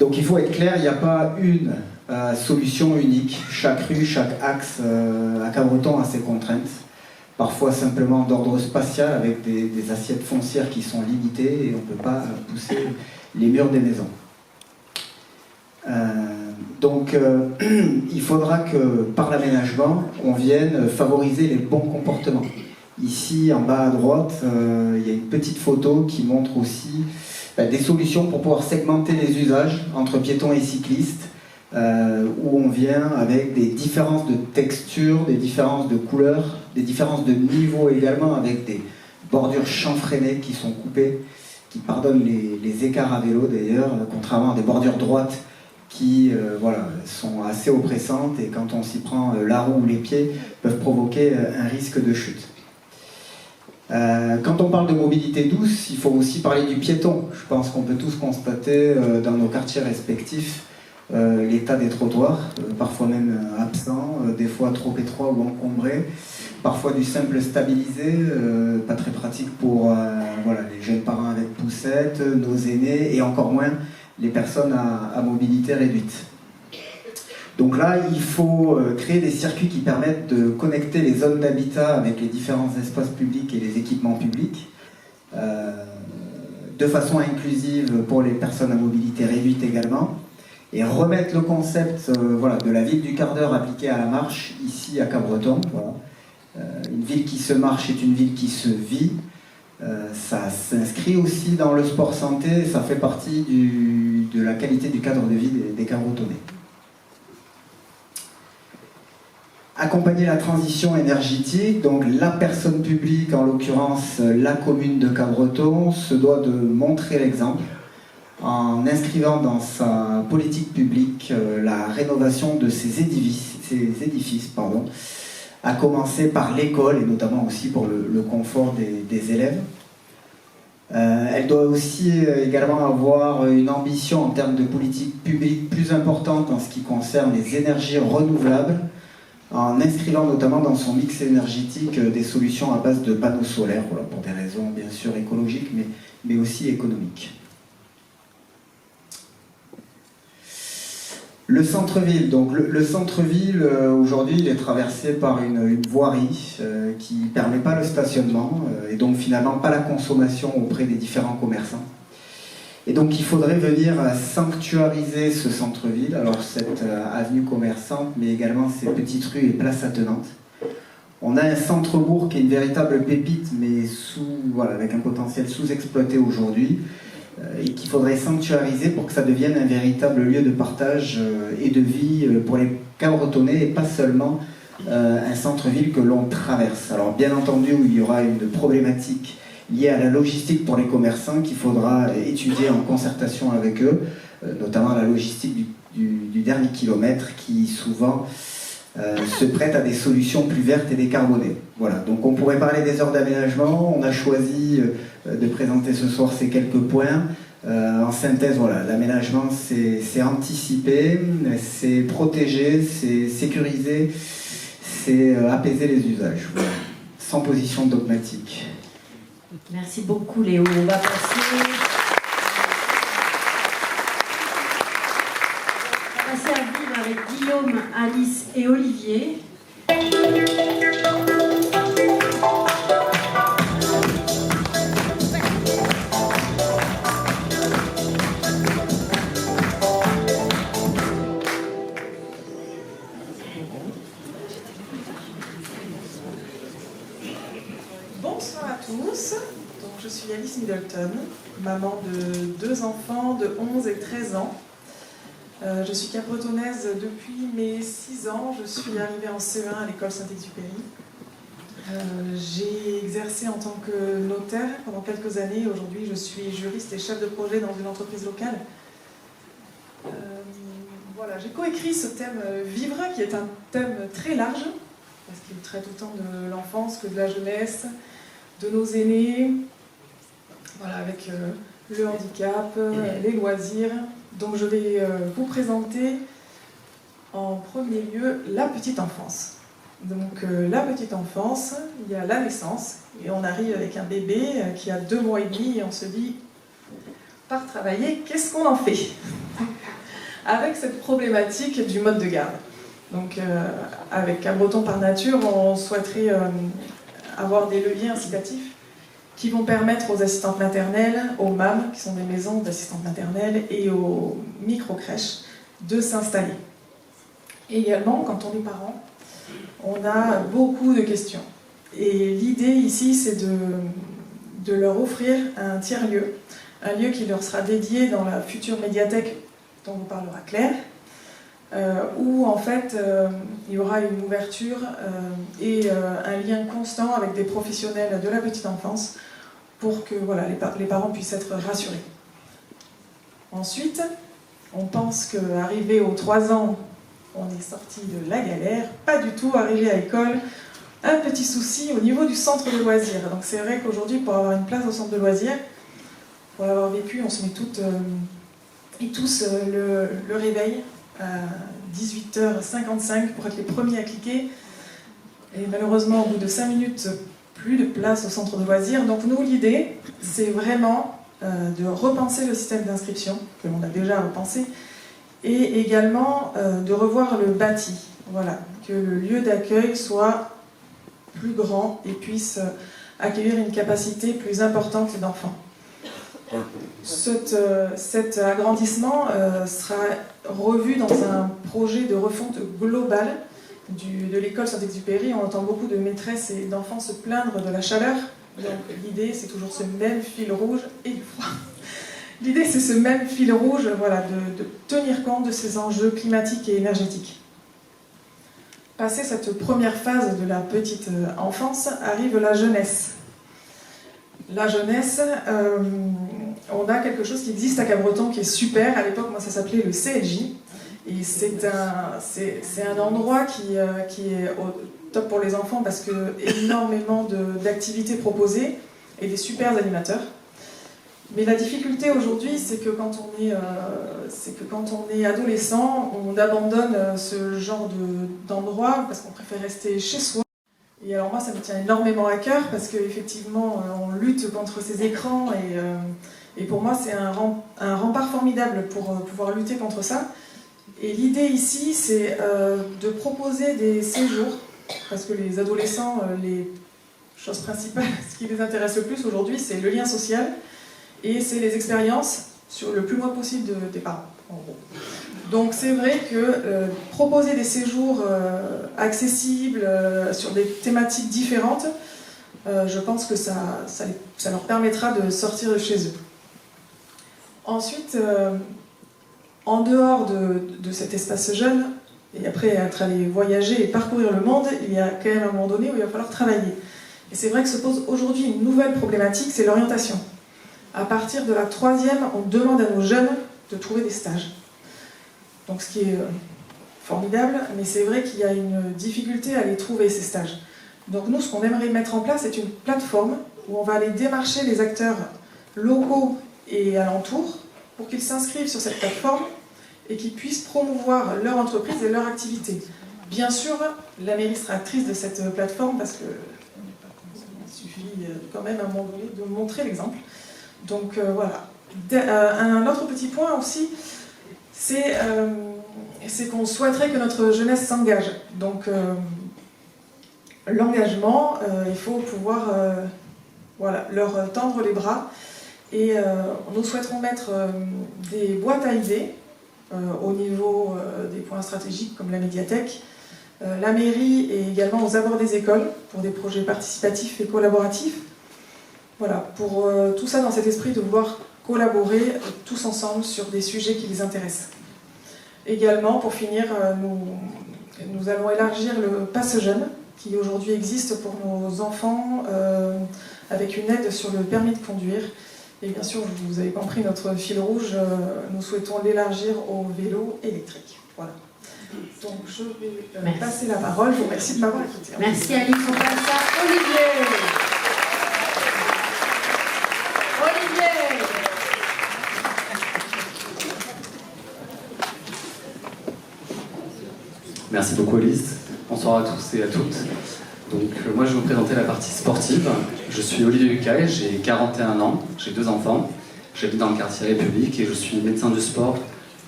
Donc il faut être clair, il n'y a pas une solution unique. Chaque rue, chaque axe à Capbreton a ses contraintes, parfois simplement d'ordre spatial avec des assiettes foncières qui sont limitées et on ne peut pas pousser les murs des maisons. Donc il faudra que par l'aménagement, on vienne favoriser les bons comportements. Ici, en bas à droite, il y a une petite photo qui montre aussi des solutions pour pouvoir segmenter les usages entre piétons et cyclistes, où on vient avec des différences de texture, des différences de couleurs, des différences de niveau également, avec des bordures chanfreinées qui sont coupées, qui pardonnent les écarts à vélo d'ailleurs, contrairement à des bordures droites qui sont assez oppressantes et quand on s'y prend la roue ou les pieds, peuvent provoquer un risque de chute. Quand on parle de mobilité douce, il faut aussi parler du piéton. Je pense qu'on peut tous constater dans nos quartiers respectifs l'état des trottoirs, parfois même absents, des fois trop étroits ou encombrés, parfois du simple stabilisé, pas très pratique pour les jeunes parents avec poussette, nos aînés et encore moins les personnes à mobilité réduite. Donc là, il faut créer des circuits qui permettent de connecter les zones d'habitat avec les différents espaces publics et les équipements publics, de façon inclusive pour les personnes à mobilité réduite également, et remettre le concept de la ville du quart d'heure appliquée à la marche, ici à Cabreton. Une ville qui se marche est une ville qui se vit. Ça s'inscrit aussi dans le sport santé, ça fait partie de la qualité du cadre de vie des Cabretonnais. Accompagner la transition énergétique, donc la personne publique, en l'occurrence la commune de Cabreton, se doit de montrer l'exemple en inscrivant dans sa politique publique la rénovation de ces édifices, à commencer par l'école et notamment aussi pour le confort des élèves. Elle doit aussi également avoir une ambition en termes de politique publique plus importante en ce qui concerne les énergies renouvelables, en inscrivant notamment dans son mix énergétique des solutions à base de panneaux solaires, pour des raisons bien sûr écologiques, mais aussi économiques. Le centre-ville, donc le centre-ville aujourd'hui il est traversé par une voirie qui ne permet pas le stationnement et donc finalement pas la consommation auprès des différents commerçants. Et donc il faudrait venir sanctuariser ce centre-ville, alors cette avenue commerçante, mais également ces petites rues et places attenantes. On a un centre-bourg qui est une véritable pépite, mais avec un potentiel sous-exploité aujourd'hui, et qu'il faudrait sanctuariser pour que ça devienne un véritable lieu de partage et de vie pour les Cabretonnais, et pas seulement un centre-ville que l'on traverse. Alors bien entendu, il y aura une problématique liée à la logistique pour les commerçants qu'il faudra étudier en concertation avec eux, notamment la logistique du dernier kilomètre qui souvent se prête à des solutions plus vertes et décarbonées. Voilà, donc on pourrait parler des heures d'aménagement. On a choisi de présenter ce soir ces quelques points. En synthèse, l'aménagement c'est anticiper, c'est protéger, c'est sécuriser, c'est apaiser les usages, sans position dogmatique. Merci beaucoup Léo. On va passer à vivre avec Guillaume, Alice et Olivier. Bonsoir à tous. Donc, je suis Alice Middleton, maman de 2 enfants de 11 et 13 ans. Je suis cabretonnaise depuis mes 6 ans. Je suis arrivée en CE1 à l'école Saint-Exupéry. J'ai exercé en tant que notaire pendant quelques années. Aujourd'hui, je suis juriste et chef de projet dans une entreprise locale. J'ai coécrit ce thème Vivre, qui est un thème très large, parce qu'il traite autant de l'enfance que de la jeunesse, de nos aînés, avec le handicap, les loisirs. Donc je vais vous présenter en premier lieu la petite enfance. Donc la petite enfance, il y a la naissance, et on arrive avec un bébé qui a 2 mois et demi, et on se dit, part travailler, qu'est-ce qu'on en fait? Avec cette problématique du mode de garde. Donc avec Cabreton par nature, on souhaiterait avoir des leviers incitatifs qui vont permettre aux assistantes maternelles, aux MAM, qui sont des maisons d'assistantes maternelles, et aux micro-crèches, de s'installer. Et également, quand on est parent, on a beaucoup de questions. Et l'idée ici, c'est de leur offrir un tiers-lieu, un lieu qui leur sera dédié dans la future médiathèque dont vous parlera Claire, où en fait il y aura une ouverture et un lien constant avec des professionnels de la petite enfance pour que voilà, les parents puissent être rassurés. Ensuite, on pense qu'arrivé aux 3 ans, on est sorti de la galère, pas du tout. Arrivé à l'école, un petit souci au niveau du centre de loisirs. Donc c'est vrai qu'aujourd'hui, pour avoir une place au centre de loisirs, pour l'avoir vécu, on se met toutes et tous le réveil à 18h55 pour être les premiers à cliquer. Et malheureusement, au bout de 5 minutes, plus de place au centre de loisirs. Donc nous, l'idée, c'est vraiment de repenser le système d'inscription, que l'on a déjà repensé, et également de revoir le bâti. Voilà, que le lieu d'accueil soit plus grand et puisse accueillir une capacité plus importante d'enfants. Cet agrandissement sera revu dans un projet de refonte globale de l'école Saint-Exupéry. On entend beaucoup de maîtresses et d'enfants se plaindre de la chaleur. Donc l'idée, c'est toujours ce même fil rouge et du froid. L'idée, c'est ce même fil rouge, voilà, de tenir compte de ces enjeux climatiques et énergétiques. Passé cette première phase de la petite enfance, arrive la jeunesse. La jeunesse, on a quelque chose qui existe à Cabreton qui est super. À l'époque, moi, ça s'appelait le CLJ. Et c'est un endroit qui est au top pour les enfants parce que énormément d'activités proposées et des super animateurs. Mais la difficulté aujourd'hui, c'est que quand on est adolescent, on abandonne ce genre d'endroit parce qu'on préfère rester chez soi. Et alors moi, ça me tient énormément à cœur parce qu'effectivement, on lutte contre ces écrans et pour moi, c'est un rempart formidable pour pouvoir lutter contre ça. Et l'idée ici, c'est de proposer des séjours, parce que les adolescents, les choses principales, ce qui les intéresse le plus aujourd'hui, c'est le lien social et c'est les expériences sur le plus loin possible des parents, en gros. Donc c'est vrai que proposer des séjours accessibles sur des thématiques différentes, je pense que ça leur permettra de sortir de chez eux. Ensuite, en dehors de cet espace jeune, et après être allé voyager et parcourir le monde, il y a quand même un moment donné où il va falloir travailler. Et c'est vrai que se pose aujourd'hui une nouvelle problématique, c'est l'orientation. À partir de la 3e, on demande à nos jeunes de trouver des stages. Donc ce qui est formidable, mais c'est vrai qu'il y a une difficulté à les trouver, ces stages. Donc nous, ce qu'on aimerait mettre en place, c'est une plateforme où on va aller démarcher les acteurs locaux et alentours pour qu'ils s'inscrivent sur cette plateforme et qu'ils puissent promouvoir leur entreprise et leur activité. Bien sûr, la mairie sera actrice de cette plateforme parce qu'il suffit quand même à un moment donné de montrer l'exemple. Donc voilà. Un autre petit point aussi, c'est qu'on souhaiterait que notre jeunesse s'engage. Donc l'engagement, il faut pouvoir leur tendre les bras. Et nous souhaiterons mettre des boîtes à idées au niveau des points stratégiques comme la médiathèque, la mairie et également aux abords des écoles pour des projets participatifs et collaboratifs. Voilà, pour tout ça dans cet esprit de vouloir collaborer tous ensemble sur des sujets qui les intéressent. Également, pour finir, nous allons élargir le Pass Jeune qui aujourd'hui existe pour nos enfants avec une aide sur le permis de conduire. Et bien sûr, vous avez compris notre fil rouge, nous souhaitons l'élargir au vélo électrique. Voilà. Donc je vais passer la parole. Je vous remercie de m'avoir écouté. Merci Alice. On passe à Olivier. Merci beaucoup Alice. Bonsoir à tous et à toutes. Donc moi je vais vous présenter la partie sportive. Je suis Olivier Hucaille, j'ai 41 ans, j'ai 2 enfants. J'habite dans le quartier République et je suis médecin du sport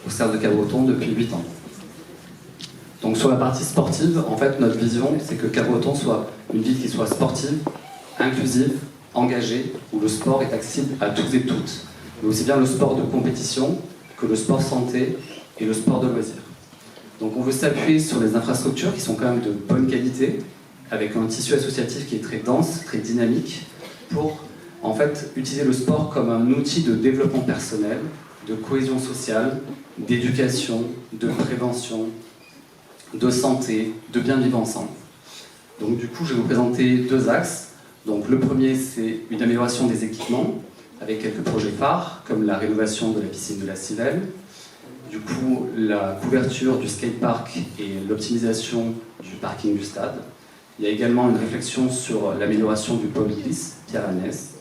au CERF de Cabreton depuis 8 ans. Donc sur la partie sportive, en fait notre vision c'est que Cabreton soit une ville qui soit sportive, inclusive, engagée, où le sport est accessible à tous et toutes. Mais aussi bien le sport de compétition que le sport santé et le sport de loisir. Donc on veut s'appuyer sur les infrastructures qui sont quand même de bonne qualité, avec un tissu associatif qui est très dense, très dynamique, pour en fait utiliser le sport comme un outil de développement personnel, de cohésion sociale, d'éducation, de prévention, de santé, de bien vivre ensemble. Donc du coup, je vais vous présenter 2 axes. Donc le premier, c'est une amélioration des équipements, avec quelques projets phares, comme la rénovation de la piscine de la Civelle, du coup la couverture du skatepark et l'optimisation du parking du stade. Il y a également une réflexion sur l'amélioration du pôle glisse, Pierre-Annès.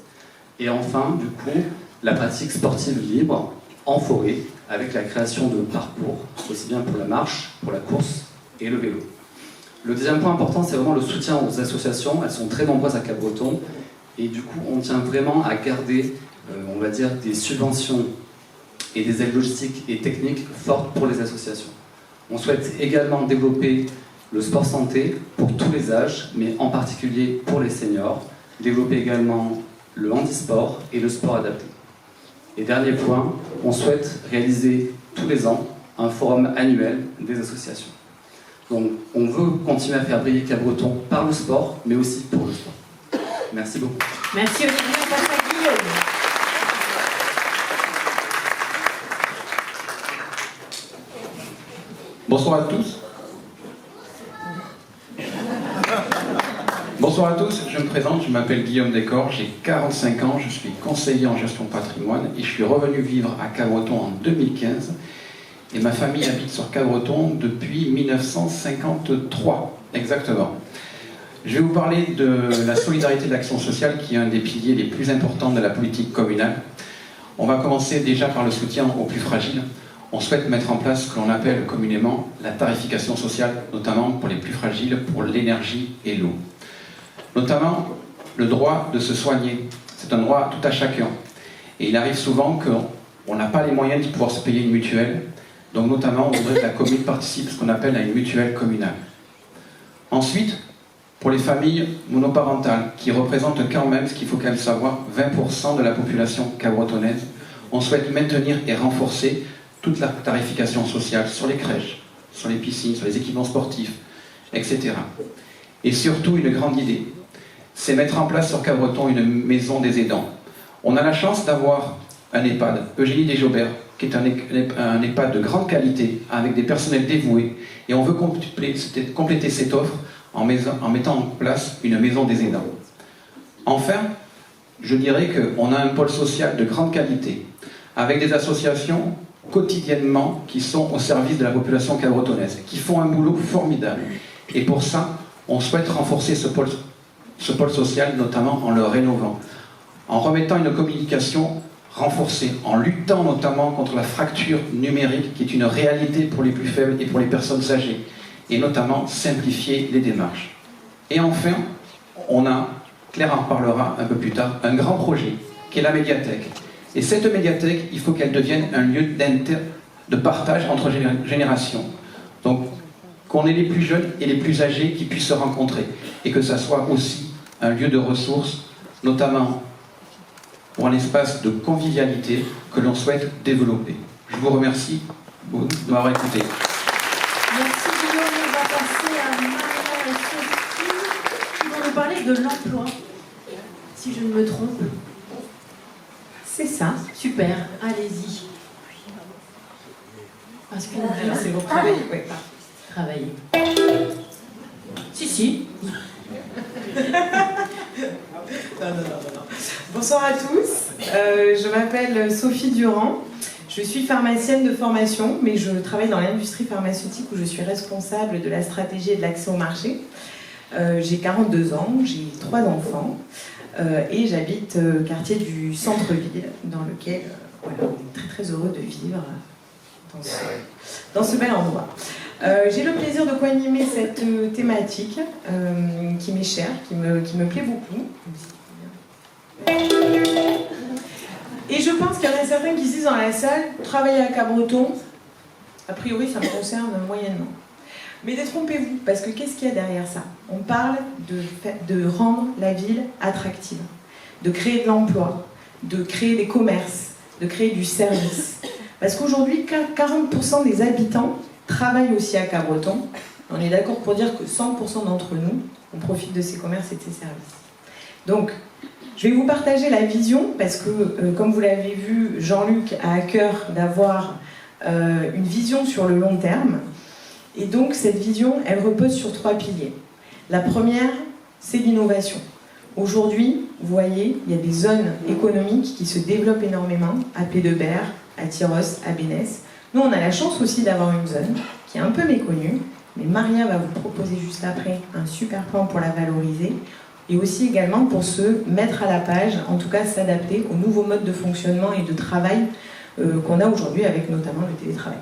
Et enfin, du coup, la pratique sportive libre en forêt, avec la création de parcours, aussi bien pour la marche, pour la course et le vélo. Le deuxième point important, c'est vraiment le soutien aux associations. Elles sont très nombreuses à Cap-Breton. Et du coup, on tient vraiment à garder, on va dire, des subventions et des aides logistiques et techniques fortes pour les associations. On souhaite également développer le sport santé pour tous les âges, mais en particulier pour les seniors. Développer également le handisport et le sport adapté. Et dernier point, on souhaite réaliser tous les ans un forum annuel des associations. Donc on veut continuer à faire briller Cap-Breton par le sport, mais aussi pour le sport. Merci beaucoup. Merci Olivier, on passe à Guillaume. Bonsoir à tous. Bonsoir à tous, je me présente, je m'appelle Guillaume Descorps, j'ai 45 ans, je suis conseiller en gestion patrimoine et je suis revenu vivre à Cap-Breton en 2015 et ma famille habite sur Cap-Breton depuis 1953, exactement. Je vais vous parler de la solidarité de l'action sociale qui est un des piliers les plus importants de la politique communale. On va commencer déjà par le soutien aux plus fragiles. On souhaite mettre en place ce que l'on appelle communément la tarification sociale, notamment pour les plus fragiles, pour l'énergie et l'eau. Notamment le droit de se soigner. C'est un droit tout à chacun. Et il arrive souvent qu'on n'a pas les moyens de pouvoir se payer une mutuelle. Donc notamment, on voudrait que la commune participe à ce qu'on appelle à une mutuelle communale. Ensuite, pour les familles monoparentales, qui représentent quand même, ce qu'il faut quand même savoir, 20% de la population cap-bretonnaise, on souhaite maintenir et renforcer toute la tarification sociale sur les crèches, sur les piscines, sur les équipements sportifs, etc. Et surtout, une grande idée, c'est mettre en place sur Cap-Breton une maison des aidants. On a la chance d'avoir un EHPAD, Eugénie Desjaubert, qui est un EHPAD de grande qualité, avec des personnels dévoués, et on veut compléter cette offre en mettant en place une maison des aidants. Enfin, je dirais qu'on a un pôle social de grande qualité, avec des associations quotidiennement qui sont au service de la population cap-bretonnaise, qui font un boulot formidable. Et pour ça, on souhaite renforcer ce pôle social, notamment en le rénovant, en remettant une communication renforcée, en luttant notamment contre la fracture numérique, qui est une réalité pour les plus faibles et pour les personnes âgées, et notamment simplifier les démarches. Et enfin, on a, Claire en parlera un peu plus tard, un grand projet, qui est la médiathèque. Et cette médiathèque, il faut qu'elle devienne un lieu de partage entre générations. Donc, qu'on ait les plus jeunes et les plus âgés qui puissent se rencontrer. Et que ça soit aussi un lieu de ressources, notamment pour un espace de convivialité que l'on souhaite développer. Je vous remercie de m'avoir écouté. Merci Guillaume, on va passer à Marion et Sophie qui vont nous parler de l'emploi, si je ne me trompe. C'est ça, super, allez-y. Parce que C'est pour travailler, oui. Travailler. Si. Non. Bonsoir à tous, je m'appelle Sophie Durand, je suis pharmacienne de formation, mais je travaille dans l'industrie pharmaceutique où je suis responsable de la stratégie et de l'accès au marché. J'ai 42 ans, j'ai 3 enfants et j'habite quartier du centre-ville dans lequel voilà, on est très très heureux de vivre dans ce bel endroit. J'ai le plaisir de co-animer cette thématique qui m'est chère, qui me plaît beaucoup. Et je pense qu'il y en a certains qui se disent dans la salle, travailler à Cap-Breton, a priori ça me concerne moyennement. Mais détrompez-vous, parce que qu'est-ce qu'il y a derrière ça? On parle de rendre la ville attractive, de créer de l'emploi, de créer des commerces, de créer du service. Parce qu'aujourd'hui, 40% des habitants travaillent aussi à Cabreton. On est d'accord pour dire que 100% d'entre nous, on profite de ces commerces et de ces services. Donc, je vais vous partager la vision, parce que, comme vous l'avez vu, Jean-Luc a à cœur d'avoir une vision sur le long terme. Et donc, cette vision, elle repose sur 3 piliers. La première, c'est l'innovation. Aujourd'hui, vous voyez, il y a des zones économiques qui se développent énormément, à Pédebert, à Tyros, à Bénès. Nous, on a la chance aussi d'avoir une zone qui est un peu méconnue, mais Maria va vous proposer juste après un super plan pour la valoriser, et aussi également pour se mettre à la page, en tout cas s'adapter aux nouveaux modes de fonctionnement et de travail qu'on a aujourd'hui avec notamment le télétravail.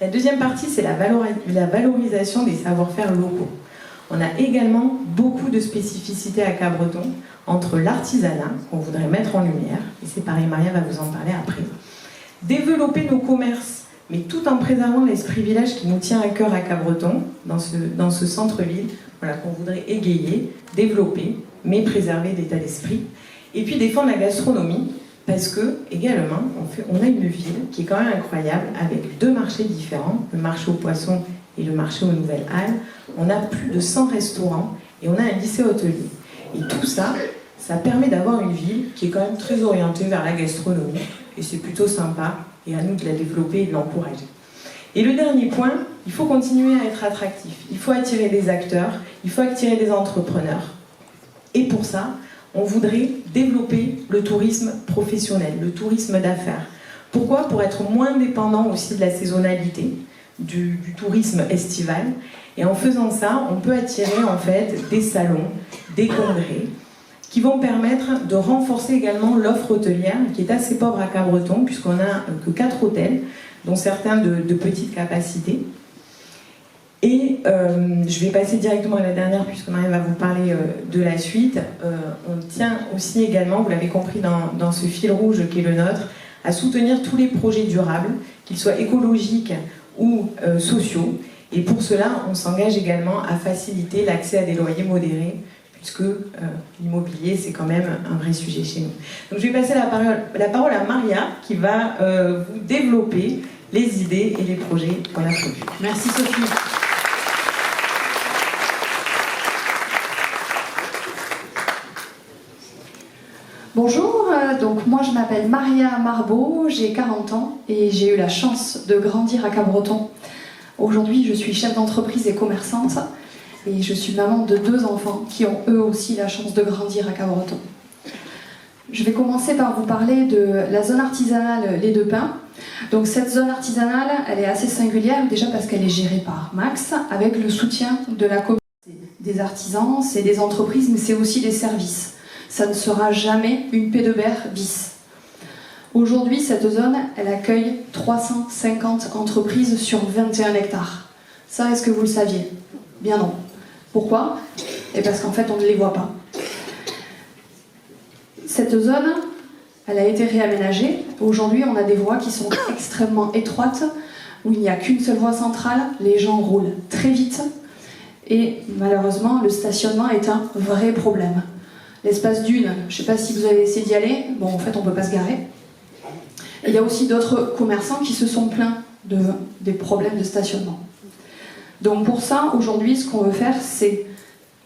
La deuxième partie, c'est la valorisation des savoir-faire locaux. On a également beaucoup de spécificités à Cabreton entre l'artisanat, qu'on voudrait mettre en lumière, et c'est pareil, Maria va vous en parler après. Développer nos commerces, mais tout en préservant l'esprit village qui nous tient à cœur à Cabreton, dans ce centre-ville, voilà, qu'on voudrait égayer, développer, mais préserver l'état d'esprit. Et puis défendre la gastronomie, parce que, également, on a une ville qui est quand même incroyable, avec 2 marchés différents, le marché aux poissons et le marché aux Nouvelles Halles. On a plus de 100 restaurants et on a un lycée hôtelier. Et tout ça, ça permet d'avoir une ville qui est quand même très orientée vers la gastronomie, et c'est plutôt sympa, et à nous de la développer et de l'encourager. Et le dernier point, il faut continuer à être attractif. Il faut attirer des acteurs, il faut attirer des entrepreneurs. Et pour ça, on voudrait développer le tourisme professionnel, le tourisme d'affaires. Pourquoi ? Pour être moins dépendant aussi de la saisonnalité, du tourisme estival. Et en faisant ça, on peut attirer en fait des salons, des congrès, qui vont permettre de renforcer également l'offre hôtelière, qui est assez pauvre à Cabreton, puisqu'on n'a que 4 hôtels, dont certains de petite capacité. Et je vais passer directement à la dernière, puisque Marie va vous parler de la suite. On tient aussi également, vous l'avez compris dans ce fil rouge qui est le nôtre, à soutenir tous les projets durables, qu'ils soient écologiques ou sociaux. Et pour cela, on s'engage également à faciliter l'accès à des loyers modérés, puisque l'immobilier, c'est quand même un vrai sujet chez nous. Donc je vais passer la parole à Maria, qui va vous développer les idées et les projets qu'on a prévus. Merci Sophie. Bonjour, donc moi je m'appelle Maria Marbeau, j'ai 40 ans et j'ai eu la chance de grandir à Cabreton. Aujourd'hui je suis chef d'entreprise et commerçante et je suis maman de 2 enfants qui ont eux aussi la chance de grandir à Cabreton. Je vais commencer par vous parler de la zone artisanale Les Deux Pins. Donc cette zone artisanale, elle est assez singulière déjà parce qu'elle est gérée par Max avec le soutien de la communauté des artisans, c'est des entreprises mais c'est aussi des services. Ça ne sera jamais une Pédebert bis. Aujourd'hui, cette zone, elle accueille 350 entreprises sur 21 hectares. Ça, est-ce que vous le saviez ? Bien non. Pourquoi ? Et parce qu'en fait, on ne les voit pas. Cette zone, elle a été réaménagée. Aujourd'hui, on a des voies qui sont extrêmement étroites, où il n'y a qu'une seule voie centrale. Les gens roulent très vite. Et malheureusement, le stationnement est un vrai problème. L'espace d'une, je ne sais pas si vous avez essayé d'y aller, bon en fait on ne peut pas se garer. Et il y a aussi d'autres commerçants qui se sont plaints des problèmes de stationnement. Donc pour ça, aujourd'hui, ce qu'on veut faire, c'est,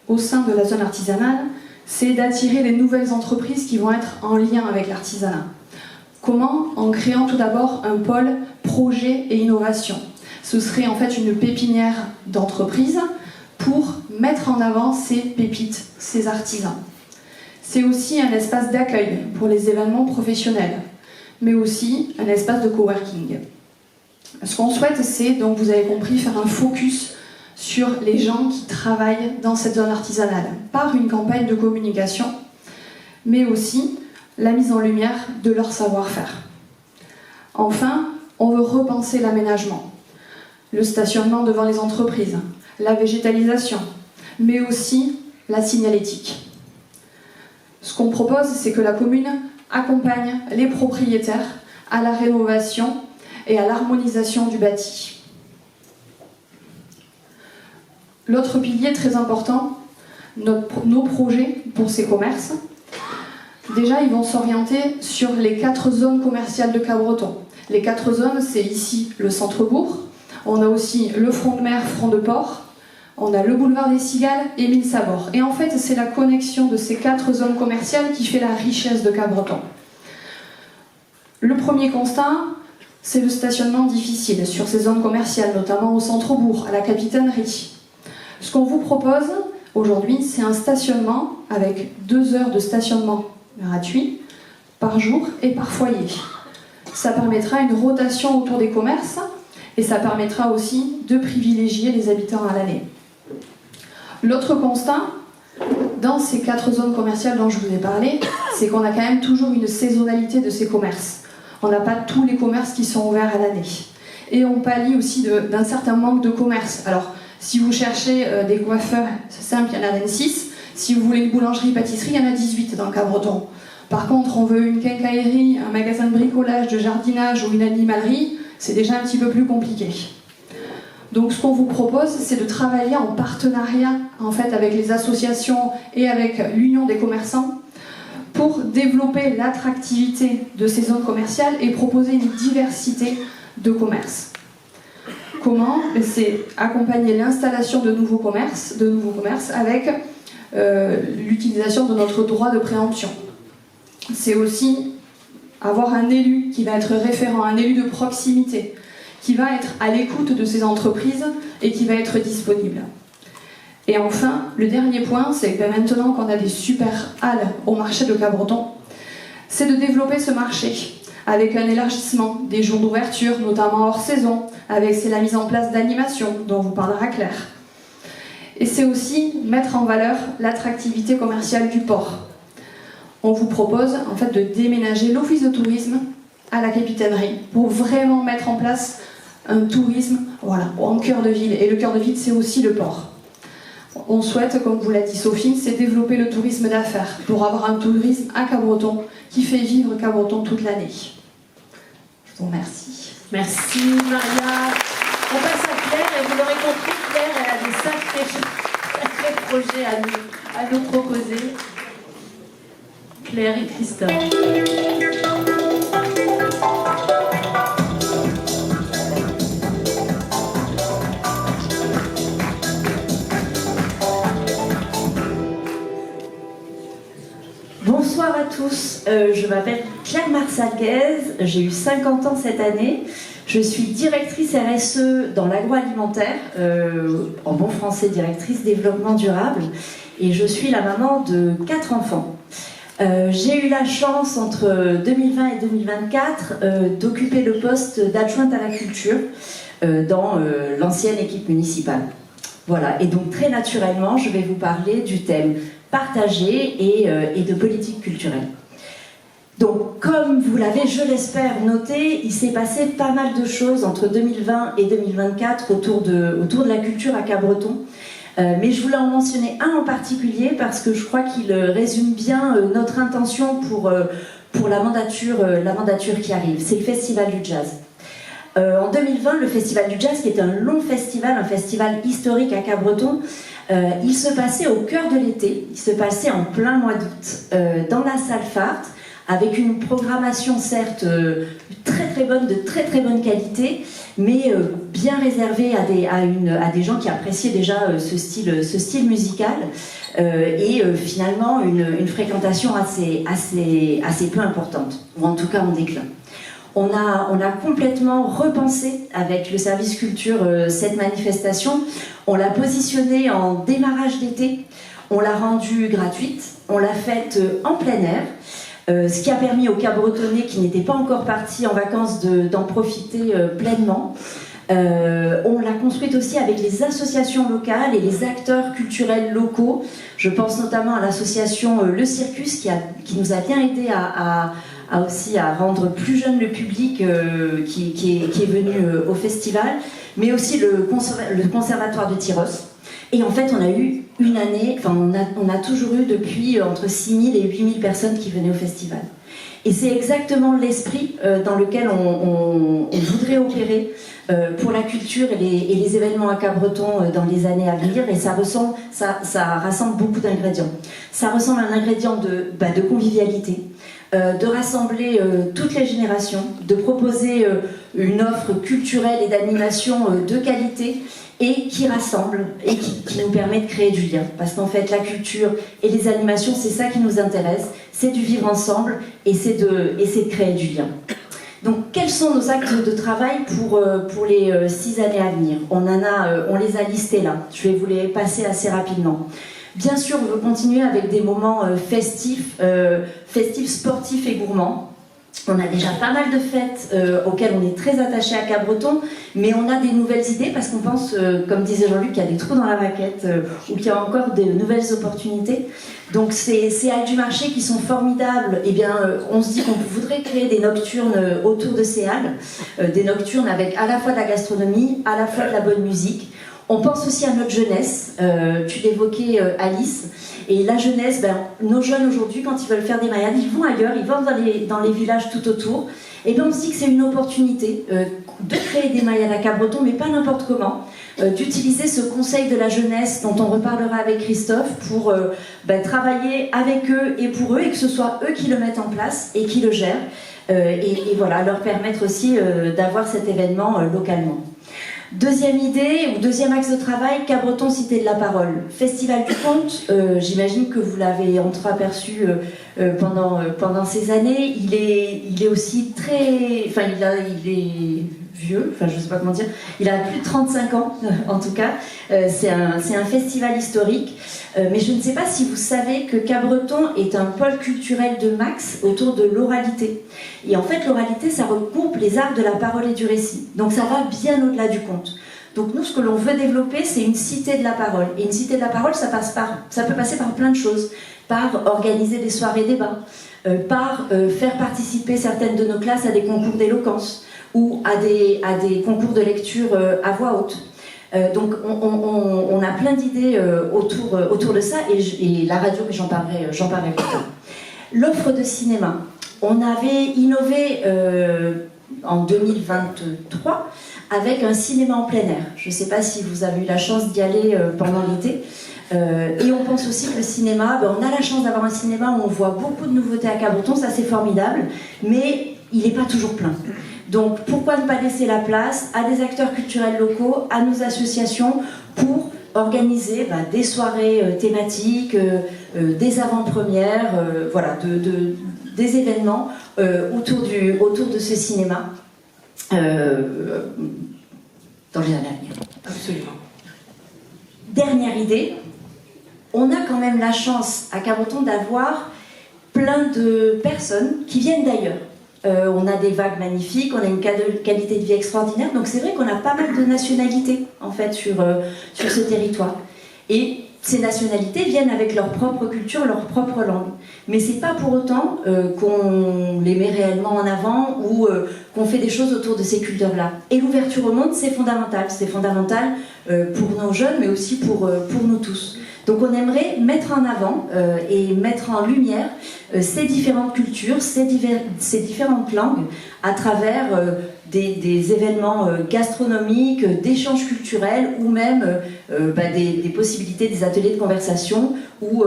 au sein de la zone artisanale, c'est d'attirer les nouvelles entreprises qui vont être en lien avec l'artisanat. Comment ? En créant tout d'abord un pôle projet et innovation. Ce serait en fait une pépinière d'entreprises pour mettre en avant ces pépites, ces artisans. C'est aussi un espace d'accueil pour les événements professionnels, mais aussi un espace de coworking. Ce qu'on souhaite, c'est, donc vous avez compris, faire un focus sur les gens qui travaillent dans cette zone artisanale, par une campagne de communication, mais aussi la mise en lumière de leur savoir-faire. Enfin, on veut repenser l'aménagement, le stationnement devant les entreprises, la végétalisation, mais aussi la signalétique. Ce qu'on propose, c'est que la commune accompagne les propriétaires à la rénovation et à l'harmonisation du bâti. L'autre pilier très important, nos projets pour ces commerces, déjà ils vont s'orienter sur les 4 zones commerciales de Cabreton. Les 4 zones, c'est ici le centre-bourg. On a aussi le front de mer, front de port. On a le boulevard des Cigales et Mille Sabords. Et en fait, c'est la connexion de ces 4 zones commerciales qui fait la richesse de Cabreton. Le premier constat, c'est le stationnement difficile sur ces zones commerciales, notamment au centre-bourg, à la capitainerie. Ce qu'on vous propose aujourd'hui, c'est un stationnement avec 2 heures de stationnement gratuit par jour et par foyer. Ça permettra une rotation autour des commerces et ça permettra aussi de privilégier les habitants à l'année. L'autre constat, dans ces 4 zones commerciales dont je vous ai parlé, c'est qu'on a quand même toujours une saisonnalité de ces commerces. On n'a pas tous les commerces qui sont ouverts à l'année. Et on pallie aussi d'un certain manque de commerce. Alors, si vous cherchez des coiffeurs, c'est simple, il y en a 26. Si vous voulez une boulangerie-pâtisserie, il y en a 18 dans le Cabreton. Par contre, on veut une quincaillerie, un magasin de bricolage, de jardinage ou une animalerie, c'est déjà un petit peu plus compliqué. Donc ce qu'on vous propose, c'est de travailler en partenariat en fait, avec les associations et avec l'Union des commerçants pour développer l'attractivité de ces zones commerciales et proposer une diversité de commerces. Comment ? C'est accompagner l'installation de nouveaux commerces avec l'utilisation de notre droit de préemption. C'est aussi avoir un élu qui va être référent, un élu de proximité, qui va être à l'écoute de ces entreprises et qui va être disponible. Et enfin, le dernier point, c'est que maintenant qu'on a des super halles au marché de Cabreton, c'est de développer ce marché avec un élargissement des jours d'ouverture, notamment hors saison, avec la mise en place d'animations dont vous parlera Claire. Et c'est aussi mettre en valeur l'attractivité commerciale du port. On vous propose en fait de déménager l'office de tourisme à la capitainerie pour vraiment mettre en place un tourisme en cœur de ville. Et le cœur de ville, c'est aussi le port. On souhaite, comme vous l'a dit Sophie, c'est développer le tourisme d'affaires pour avoir un tourisme à Cabreton qui fait vivre Cabreton toute l'année. Je vous remercie. Merci Maria. On passe à Claire et vous l'aurez compris, Claire, elle a des sacrés projets à nous proposer. Claire et Christophe. Bonsoir à tous, je m'appelle Claire Marsaguez, j'ai eu 50 ans cette année, je suis directrice RSE dans l'agroalimentaire, en bon français directrice développement durable, et je suis la maman de 4 enfants. J'ai eu la chance entre 2020 et 2024 d'occuper le poste d'adjointe à la culture dans l'ancienne équipe municipale. Voilà, et donc très naturellement, je vais vous parler du thème partagé et de politique culturelle. Donc, comme vous l'avez, je l'espère, noté, il s'est passé pas mal de choses entre 2020 et 2024 autour de la culture à Cabreton. Mais je voulais en mentionner un en particulier parce que je crois qu'il résume bien notre intention pour la mandature qui arrive. C'est le Festival du Jazz. En 2020, le Festival du Jazz, qui est un long festival, un festival historique à Cabreton, il se passait au cœur de l'été, il se passait en plein mois d'août, dans la salle Fart, avec une programmation certes très bonne, de très bonne qualité, mais bien réservée à des gens qui appréciaient déjà ce style musical, et finalement une fréquentation assez peu importante, ou en tout cas en déclin. On a complètement repensé avec le service culture cette manifestation. On l'a positionnée en démarrage d'été, on l'a rendue gratuite, on l'a faite en plein air, ce qui a permis aux Cabretonnais qui n'étaient pas encore partis en vacances d'en profiter pleinement. On l'a construite aussi avec les associations locales et les acteurs culturels locaux. Je pense notamment à l'association Le Circus qui nous a bien aidé aussi à rendre plus jeune le public qui est venu au festival, mais aussi le conservatoire de Tyros. Et en fait, on a eu une année, on a toujours eu depuis entre 6 000 et 8 000 personnes qui venaient au festival. Et c'est exactement l'esprit dans lequel on voudrait opérer pour la culture et les événements à Cabreton dans les années à venir. Et ça rassemble beaucoup d'ingrédients. Ça ressemble à un ingrédient de convivialité, de rassembler toutes les générations, de proposer une offre culturelle et d'animation de qualité et qui rassemble et qui nous permet de créer du lien. Parce qu'en fait, la culture et les animations, c'est ça qui nous intéresse, c'est du vivre ensemble et c'est de créer du lien. Donc, quels sont nos actes de travail pour les 6 années à venir? On les a listés là. Je vais vous les passer assez rapidement. Bien sûr, on veut continuer avec des moments festifs, sportifs et gourmands. On a déjà pas mal de fêtes auxquelles on est très attaché à Cabreton, mais on a des nouvelles idées parce qu'on pense, comme disait Jean-Luc, qu'il y a des trous dans la raquette ou qu'il y a encore de nouvelles opportunités. Donc ces halles du marché qui sont formidables, eh bien, on se dit qu'on voudrait créer des nocturnes autour de ces halles, des nocturnes avec à la fois de la gastronomie, à la fois de la bonne musique. On pense aussi à notre jeunesse, tu l'évoquais Alice, et la jeunesse, nos jeunes aujourd'hui, quand ils veulent faire des maillades, ils vont ailleurs, ils vont dans les villages tout autour, et bien on se dit que c'est une opportunité de créer des maillades à Cabreton, mais pas n'importe comment, d'utiliser ce conseil de la jeunesse dont on reparlera avec Christophe pour travailler avec eux et pour eux, et que ce soit eux qui le mettent en place et qui le gèrent, et voilà, leur permettre aussi d'avoir cet événement localement. Deuxième idée, ou deuxième axe de travail, Cabreton, Cité de la Parole. Festival du Conte, j'imagine que vous l'avez entreaperçu pendant ces années. Il est aussi très... Enfin, il est vieux, enfin je ne sais pas comment dire. Il a plus de 35 ans, en tout cas. C'est un festival historique. Mais je ne sais pas si vous savez que Cabreton est un pôle culturel de max autour de l'oralité. Et en fait, l'oralité, ça regroupe les arts de la parole et du récit. Donc ça va bien au-delà du conte. Donc nous, ce que l'on veut développer, c'est une cité de la parole. Et une cité de la parole, ça peut passer par plein de choses. Par organiser des soirées débats, par faire participer certaines de nos classes à des concours d'éloquence ou à des concours de lecture à voix haute. Donc on a plein d'idées autour de ça, et la radio, mais j'en parlerai plus tard. L'offre de cinéma. On avait innové en 2023 avec un cinéma en plein air. Je ne sais pas si vous avez eu la chance d'y aller pendant l'été. Et on pense aussi que le cinéma, on a la chance d'avoir un cinéma où on voit beaucoup de nouveautés à Cabreton, ça c'est formidable, mais il n'est pas toujours plein. Donc pourquoi ne pas laisser la place à des acteurs culturels locaux, à nos associations, pour organiser des soirées thématiques, des avant-premières, voilà, des événements autour de ce cinéma dans les années à venir. Absolument. Dernière idée, on a quand même la chance à Cabreton d'avoir plein de personnes qui viennent d'ailleurs. On a des vagues magnifiques, on a une qualité de vie extraordinaire, donc c'est vrai qu'on a pas mal de nationalités en fait sur ce territoire. Et ces nationalités viennent avec leur propre culture, leur propre langue. Mais c'est pas pour autant qu'on les met réellement en avant ou qu'on fait des choses autour de ces cultures-là. Et l'ouverture au monde, c'est fondamental. C'est fondamental pour nos jeunes, mais aussi pour nous tous. Donc on aimerait mettre en avant et mettre en lumière ces différentes cultures, ces différentes langues à travers des événements gastronomiques, d'échanges culturels ou même des possibilités, des ateliers de conversation ou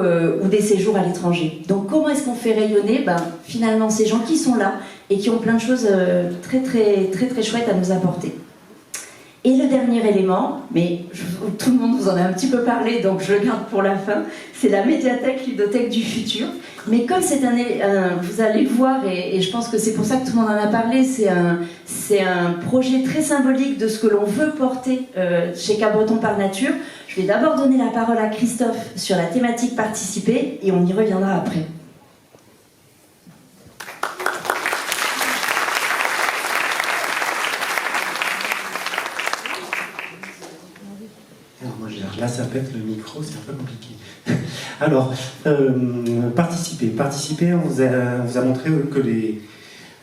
des séjours à l'étranger. Donc comment est-ce qu'on fait rayonner finalement ces gens qui sont là et qui ont plein de choses très très très très chouettes à nous apporter. Et le dernier élément, mais tout le monde vous en a un petit peu parlé, donc je le garde pour la fin, c'est la médiathèque ludothèque du futur. Mais comme c'est vous allez le voir, et je pense que c'est pour ça que tout le monde en a parlé, c'est un projet très symbolique de ce que l'on veut porter chez Cabreton par nature. Je vais d'abord donner la parole à Christophe sur la thématique participer, et on y reviendra après. Là, ça pète le micro, c'est un peu compliqué. Alors, participer, on vous a montré que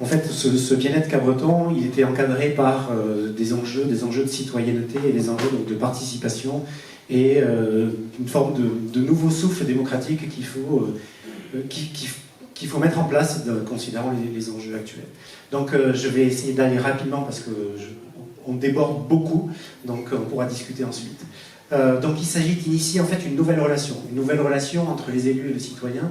en fait, ce bien-être Cabreton, il était encadré par des enjeux de citoyenneté et des enjeux donc, de participation et une forme de nouveau souffle démocratique qu'il faut mettre en place, considérant les enjeux actuels. Donc, je vais essayer d'aller rapidement parce qu'on déborde beaucoup, donc on pourra discuter ensuite. Donc il s'agit d'initier en fait une nouvelle relation entre les élus et les citoyens,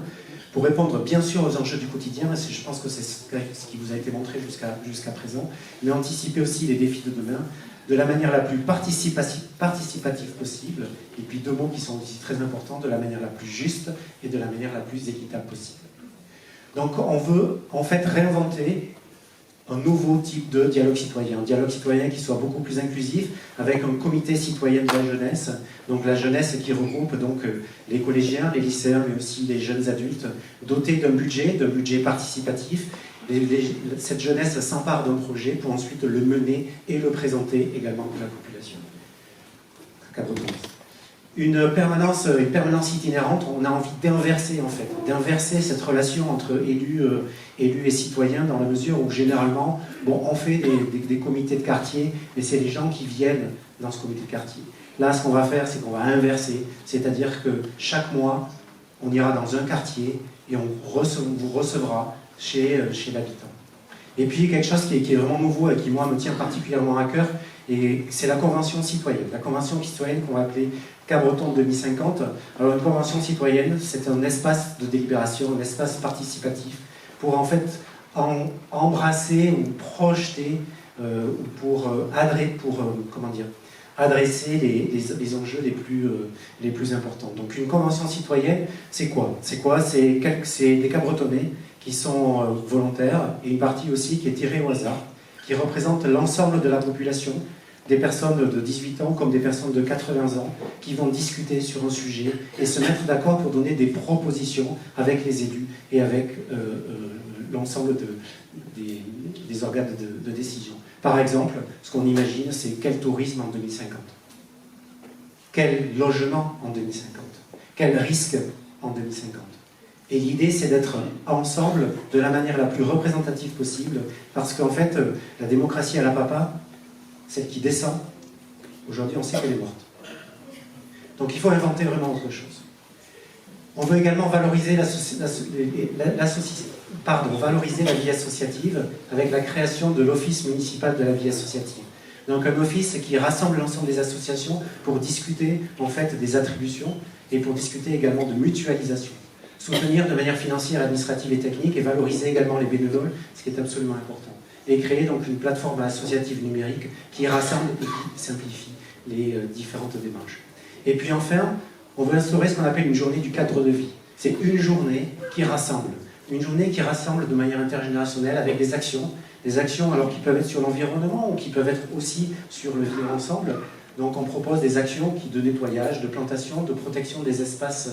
pour répondre bien sûr aux enjeux du quotidien, et je pense que c'est ce qui vous a été montré jusqu'à présent, mais anticiper aussi les défis de demain de la manière la plus participative possible, et puis deux mots qui sont aussi très importants, de la manière la plus juste et de la manière la plus équitable possible. Donc on veut en fait réinventer un nouveau type de dialogue citoyen, un dialogue citoyen qui soit beaucoup plus inclusif, avec un comité citoyen de la jeunesse, donc la jeunesse qui regroupe donc les collégiens, les lycéens, mais aussi les jeunes adultes, dotés d'un budget participatif. Cette jeunesse s'empare d'un projet pour ensuite le mener et le présenter également à la population. Une permanence itinérante, on a envie d'inverser en fait, d'inverser cette relation entre élus et citoyens, dans la mesure où généralement, bon, on fait des comités de quartier, mais c'est les gens qui viennent dans ce comité de quartier. Là, ce qu'on va faire, c'est qu'on va inverser, c'est-à-dire que chaque mois, on ira dans un quartier et on vous recevra chez l'habitant. Et puis quelque chose qui est vraiment nouveau et qui, moi, me tient particulièrement à cœur, et c'est la convention citoyenne. La convention citoyenne qu'on va appeler Cabreton 2050. Alors une convention citoyenne, c'est un espace de délibération, un espace participatif pour en fait embrasser ou projeter pour adresser les enjeux les plus importants. Donc une convention citoyenne, c'est quoi? C'est des Cabretonnais qui sont volontaires et une partie aussi qui est tirée au hasard, qui représente l'ensemble de la population, des personnes de 18 ans comme des personnes de 80 ans qui vont discuter sur un sujet et se mettre d'accord pour donner des propositions avec les élus et avec l'ensemble des organes de décision. Par exemple, ce qu'on imagine, c'est quel tourisme en 2050, quel logement en 2050, quel risque en 2050. Et l'idée, c'est d'être ensemble de la manière la plus représentative possible, parce qu'en fait, la démocratie à la papa, celle qui descend, aujourd'hui on sait qu'elle est morte. Donc il faut inventer vraiment autre chose. On veut également valoriser valoriser la vie associative avec la création de l'Office municipal de la vie associative. Donc un office qui rassemble l'ensemble des associations pour discuter en fait des attributions et pour discuter également de mutualisation. Soutenir de manière financière, administrative et technique et valoriser également les bénévoles, ce qui est absolument important. Et créer donc une plateforme associative numérique qui rassemble et qui simplifie les différentes démarches. Et puis enfin, on veut instaurer ce qu'on appelle une journée du cadre de vie. C'est une journée qui rassemble de manière intergénérationnelle avec des actions alors qui peuvent être sur l'environnement ou qui peuvent être aussi sur le vivre ensemble. Donc on propose des actions de nettoyage, de plantation, de protection des espaces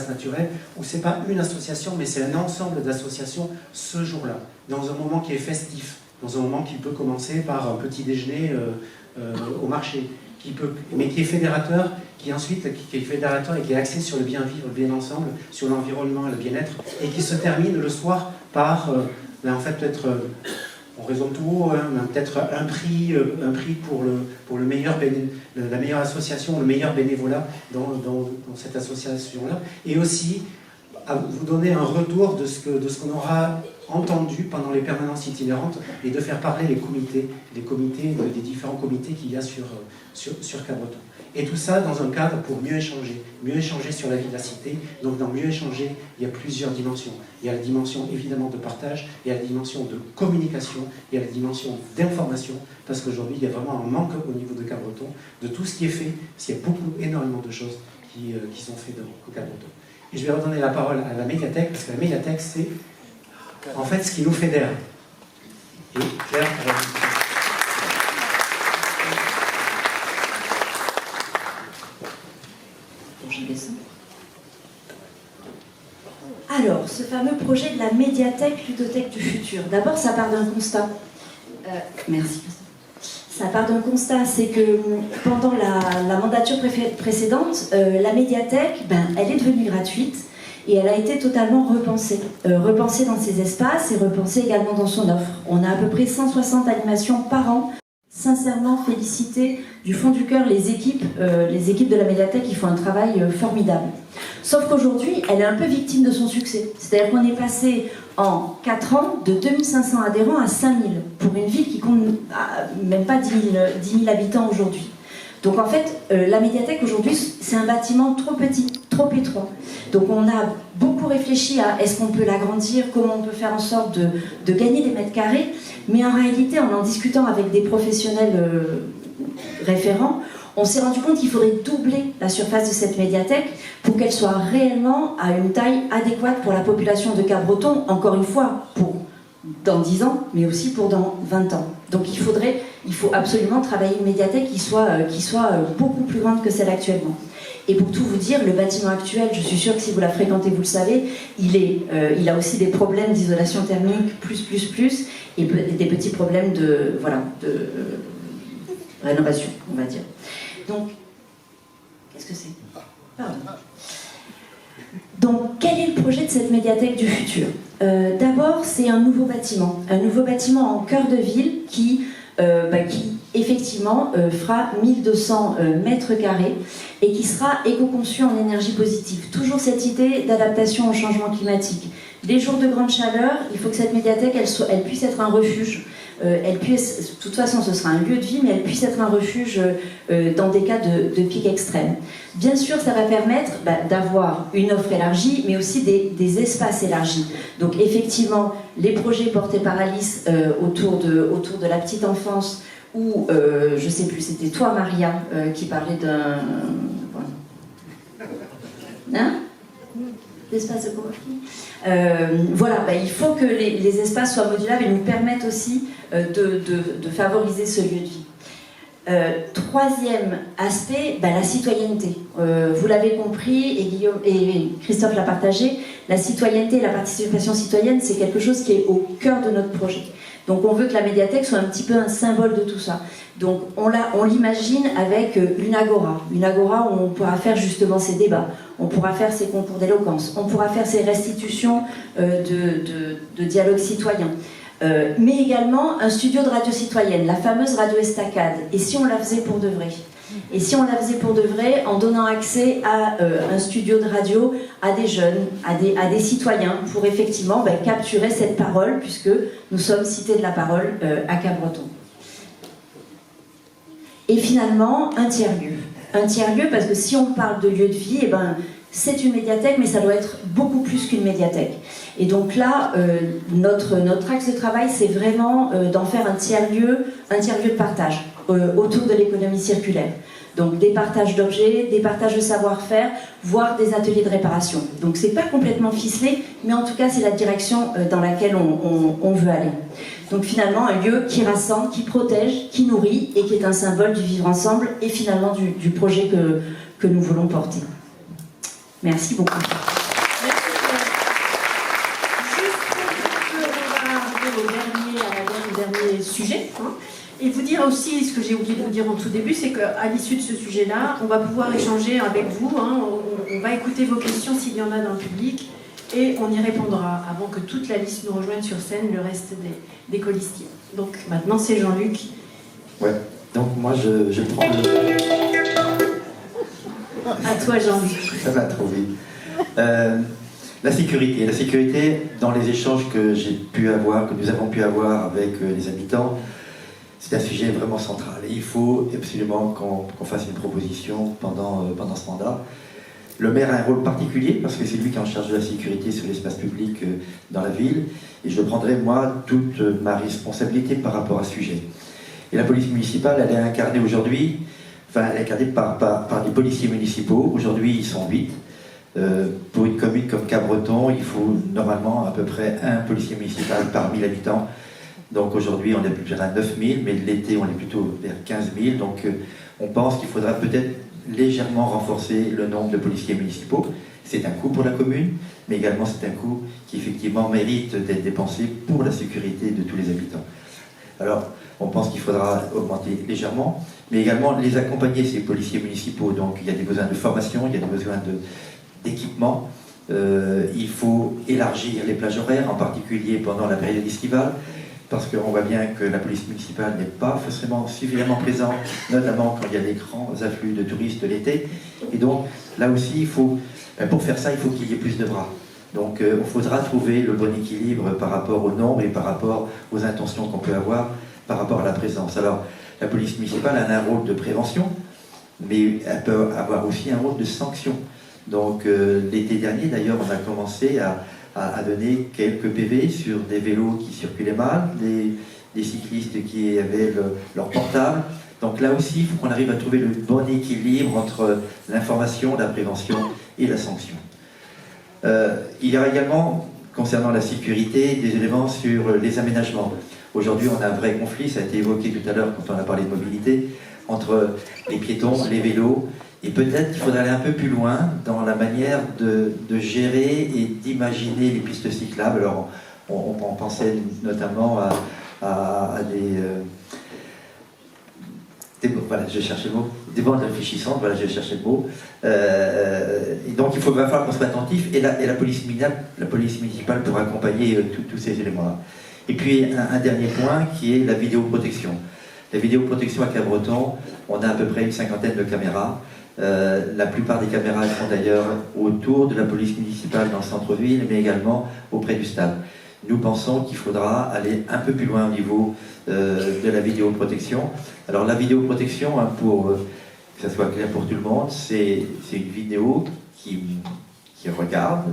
naturels, où ce n'est pas une association, mais c'est un ensemble d'associations ce jour-là, dans un moment qui est festif, dans un moment qui peut commencer par un petit déjeuner au marché, mais qui est fédérateur, qui est fédérateur et qui est axé sur le bien vivre, le bien ensemble, sur l'environnement et le bien-être, et qui se termine le soir par, en fait, peut-être... on raisonne tout haut, peut-être un prix pour la meilleure association, le meilleur bénévolat dans cette association-là, et aussi à vous donner un retour de ce qu'on aura entendu pendant les permanences itinérantes et de faire parler les différents comités qu'il y a sur Cabreton. Et tout ça dans un cadre pour mieux échanger sur la vie de la cité. Donc dans mieux échanger, il y a plusieurs dimensions. Il y a la dimension évidemment de partage, il y a la dimension de communication, il y a la dimension d'information, parce qu'aujourd'hui il y a vraiment un manque au niveau de Cabreton de tout ce qui est fait, parce qu'il y a énormément de choses qui sont faites au Cabreton. Et je vais redonner la parole à la médiathèque, parce que la médiathèque c'est en fait ce qui nous fédère. Et Claire, Alors, ce fameux projet de la médiathèque ludothèque du futur. D'abord, ça part d'un constat. Merci. Ça part d'un constat, c'est que pendant la mandature précédente, la médiathèque, elle est devenue gratuite et elle a été totalement repensée. Repensée dans ses espaces et repensée également dans son offre. On a à peu près 160 animations par an. Sincèrement féliciter du fond du cœur les équipes de la médiathèque qui font un travail formidable. Sauf qu'aujourd'hui, elle est un peu victime de son succès. C'est-à-dire qu'on est passé en 4 ans de 2500 adhérents à 5000 pour une ville qui compte même pas 10 000 habitants aujourd'hui. Donc en fait, la médiathèque aujourd'hui, c'est un bâtiment trop petit, trop étroit. Donc on a beaucoup réfléchi à est-ce qu'on peut l'agrandir, comment on peut faire en sorte de gagner des mètres carrés, mais en réalité, en discutant avec des professionnels référents, on s'est rendu compte qu'il faudrait doubler la surface de cette médiathèque pour qu'elle soit réellement à une taille adéquate pour la population de Cap-Breton, encore une fois, pour dans 10 ans, mais aussi pour dans 20 ans. Donc il faut absolument travailler une médiathèque qui soit beaucoup plus grande que celle actuellement. Et pour tout vous dire, le bâtiment actuel, je suis sûre que si vous la fréquentez, vous le savez, il a aussi des problèmes d'isolation thermique, et des petits problèmes de rénovation, on va dire. Donc, qu'est-ce que c'est ? Pardon. Donc, quel est le projet de cette médiathèque du futur ? D'abord, c'est un nouveau bâtiment en cœur de ville qui effectivement fera 1200 mètres carrés et qui sera éco-conçu en énergie positive. Toujours cette idée d'adaptation au changement climatique. Les jours de grande chaleur, il faut que cette médiathèque elle puisse être un refuge. De toute façon, ce sera un lieu de vie, mais elle puisse être un refuge dans des cas de pic extrême. Bien sûr, ça va permettre d'avoir une offre élargie, mais aussi des espaces élargis. Donc effectivement, les projets portés par Alice autour de la petite enfance, ou je ne sais plus, c'était toi Maria qui parlait d'un... Hein ? L'espace de coworking. Il faut que les espaces soient modulables et nous permettent aussi de favoriser ce lieu de vie. Troisième aspect, la citoyenneté. Vous l'avez compris, et Guillaume et Christophe l'a partagé, la citoyenneté et la participation citoyenne, c'est quelque chose qui est au cœur de notre projet. Donc on veut que la médiathèque soit un petit peu un symbole de tout ça. Donc on l'imagine avec une agora où on pourra faire justement ces débats, on pourra faire ces concours d'éloquence, on pourra faire ces restitutions de dialogue citoyen. Mais également un studio de radio citoyenne, la fameuse radio Estacade. Et si on la faisait pour de vrai ? Et si on la faisait pour de vrai en donnant accès à un studio de radio à des jeunes, à des citoyens, pour effectivement capturer cette parole, puisque nous sommes cité de la parole à Cap-Breton. Et finalement, un tiers-lieu. Un tiers-lieu parce que si on parle de lieu de vie, c'est une médiathèque, mais ça doit être beaucoup plus qu'une médiathèque. Et donc là, notre axe de travail, c'est vraiment d'en faire un tiers-lieu de partage autour de l'économie circulaire. Donc des partages d'objets, des partages de savoir-faire, voire des ateliers de réparation. Donc c'est pas complètement ficelé, mais en tout cas c'est la direction dans laquelle on veut aller. Donc finalement un lieu qui rassemble, qui protège, qui nourrit et qui est un symbole du vivre ensemble et finalement du projet que nous voulons porter. Merci beaucoup. Merci. Juste on va arriver au dernier sujet. Et vous dire aussi, ce que j'ai oublié de vous dire en tout début, c'est qu'à l'issue de ce sujet-là, on va pouvoir échanger avec vous. On va écouter vos questions s'il y en a dans le public et on y répondra avant que toute la liste nous rejoigne sur scène, le reste des colistiers. Donc maintenant, c'est Jean-Luc. Ouais, donc moi je prends le... À toi, Jean-Luc. Ça va trop vite. La sécurité, dans les échanges que nous avons pu avoir avec les habitants, c'est un sujet vraiment central. Et il faut absolument qu'on fasse une proposition pendant ce mandat. Le maire a un rôle particulier parce que c'est lui qui est en charge de la sécurité sur l'espace public dans la ville. Et je prendrai, moi, toute ma responsabilité par rapport à ce sujet. Et la police municipale, elle est incarnée aujourd'hui, elle est incarnée par des policiers municipaux. Aujourd'hui, ils sont 8. Pour une commune comme Cap-Breton, il faut normalement à peu près un policier municipal par 1000 habitants. Donc aujourd'hui, on est plus à 9000, mais l'été, on est plutôt vers 15 000. Donc on pense qu'il faudra peut-être légèrement renforcer le nombre de policiers municipaux. C'est un coût pour la commune, mais également c'est un coût qui effectivement mérite d'être dépensé pour la sécurité de tous les habitants. Alors, on pense qu'il faudra augmenter légèrement, mais également les accompagner, ces policiers municipaux. Donc il y a des besoins de formation, il y a des besoins d'équipement. Il faut élargir les plages horaires, en particulier pendant la période estivale, parce qu'on voit bien que la police municipale n'est pas forcément suffisamment présente, notamment quand il y a des grands afflux de touristes l'été. Et donc, là aussi, pour faire ça, il faut qu'il y ait plus de bras. Donc, il faudra trouver le bon équilibre par rapport au nombre et par rapport aux intentions qu'on peut avoir par rapport à la présence. Alors, la police municipale a un rôle de prévention, mais elle peut avoir aussi un rôle de sanction. Donc l'été dernier, d'ailleurs, on a commencé à donner quelques PV sur des vélos qui circulaient mal, des cyclistes qui avaient leur portable. Donc là aussi, il faut qu'on arrive à trouver le bon équilibre entre l'information, la prévention et la sanction. Il y aura également, concernant la sécurité, des éléments sur les aménagements. Aujourd'hui, on a un vrai conflit, ça a été évoqué tout à l'heure quand on a parlé de mobilité, entre les piétons, les vélos, et peut-être qu'il faudrait aller un peu plus loin dans la manière de gérer et d'imaginer les pistes cyclables. Alors, on pensait notamment à voilà, je cherchais le mot. Des bandes réfléchissantes, voilà, je cherchais le mot. Et donc il va falloir qu'on soit attentif, et la police municipale pour accompagner tous ces éléments-là. Et puis un dernier point qui est la vidéoprotection. La vidéoprotection à Cabreton, on a à peu près une 50aine de caméras. La plupart des caméras sont d'ailleurs autour de la police municipale dans le centre-ville, mais également auprès du stade. Nous pensons qu'il faudra aller un peu plus loin au niveau de la vidéoprotection. Alors la vidéoprotection, hein, pour que ça soit clair pour tout le monde, c'est une vidéo qui regarde,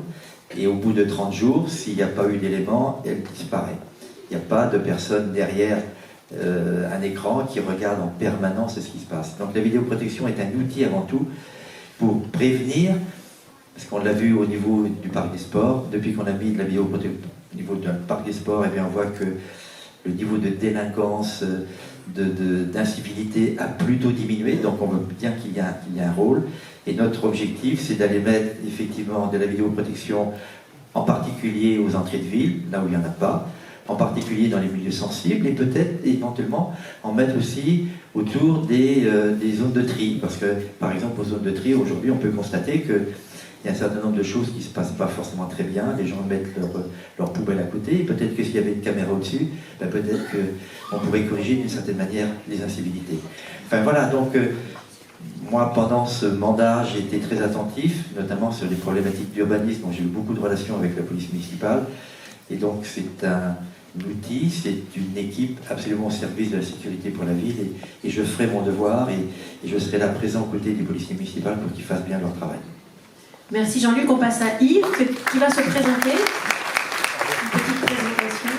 et au bout de 30 jours, s'il n'y a pas eu d'élément, elle disparaît. Il n'y a pas de personne derrière un écran qui regarde en permanence ce qui se passe. Donc la vidéoprotection est un outil avant tout pour prévenir, parce qu'on l'a vu au niveau du parc des sports, depuis qu'on a mis de la vidéoprotection au niveau du parc des sports, eh bien, on voit que le niveau de délinquance, d'incivilité a plutôt diminué, donc on veut bien qu'il y ait un rôle. Et notre objectif, c'est d'aller mettre effectivement de la vidéoprotection, en particulier aux entrées de ville, là où il n'y en a pas, en particulier dans les milieux sensibles, et peut-être éventuellement en mettre aussi autour des zones de tri, parce que par exemple aux zones de tri, aujourd'hui on peut constater qu'il y a un certain nombre de choses qui ne se passent pas forcément très bien, les gens mettent leur poubelle à côté, et peut-être que s'il y avait une caméra au-dessus, ben peut-être qu'on pourrait corriger d'une certaine manière les incivilités. Enfin voilà, donc moi pendant ce mandat j'ai été très attentif, notamment sur les problématiques d'urbanisme, donc j'ai eu beaucoup de relations avec la police municipale, et donc c'est un outil, c'est une équipe absolument au service de la sécurité pour la ville, et je ferai mon devoir, et je serai là présent aux côtés des policiers municipaux pour qu'ils fassent bien leur travail. Merci Jean-Luc, on passe à Yves qui va se présenter. Une petite présentation.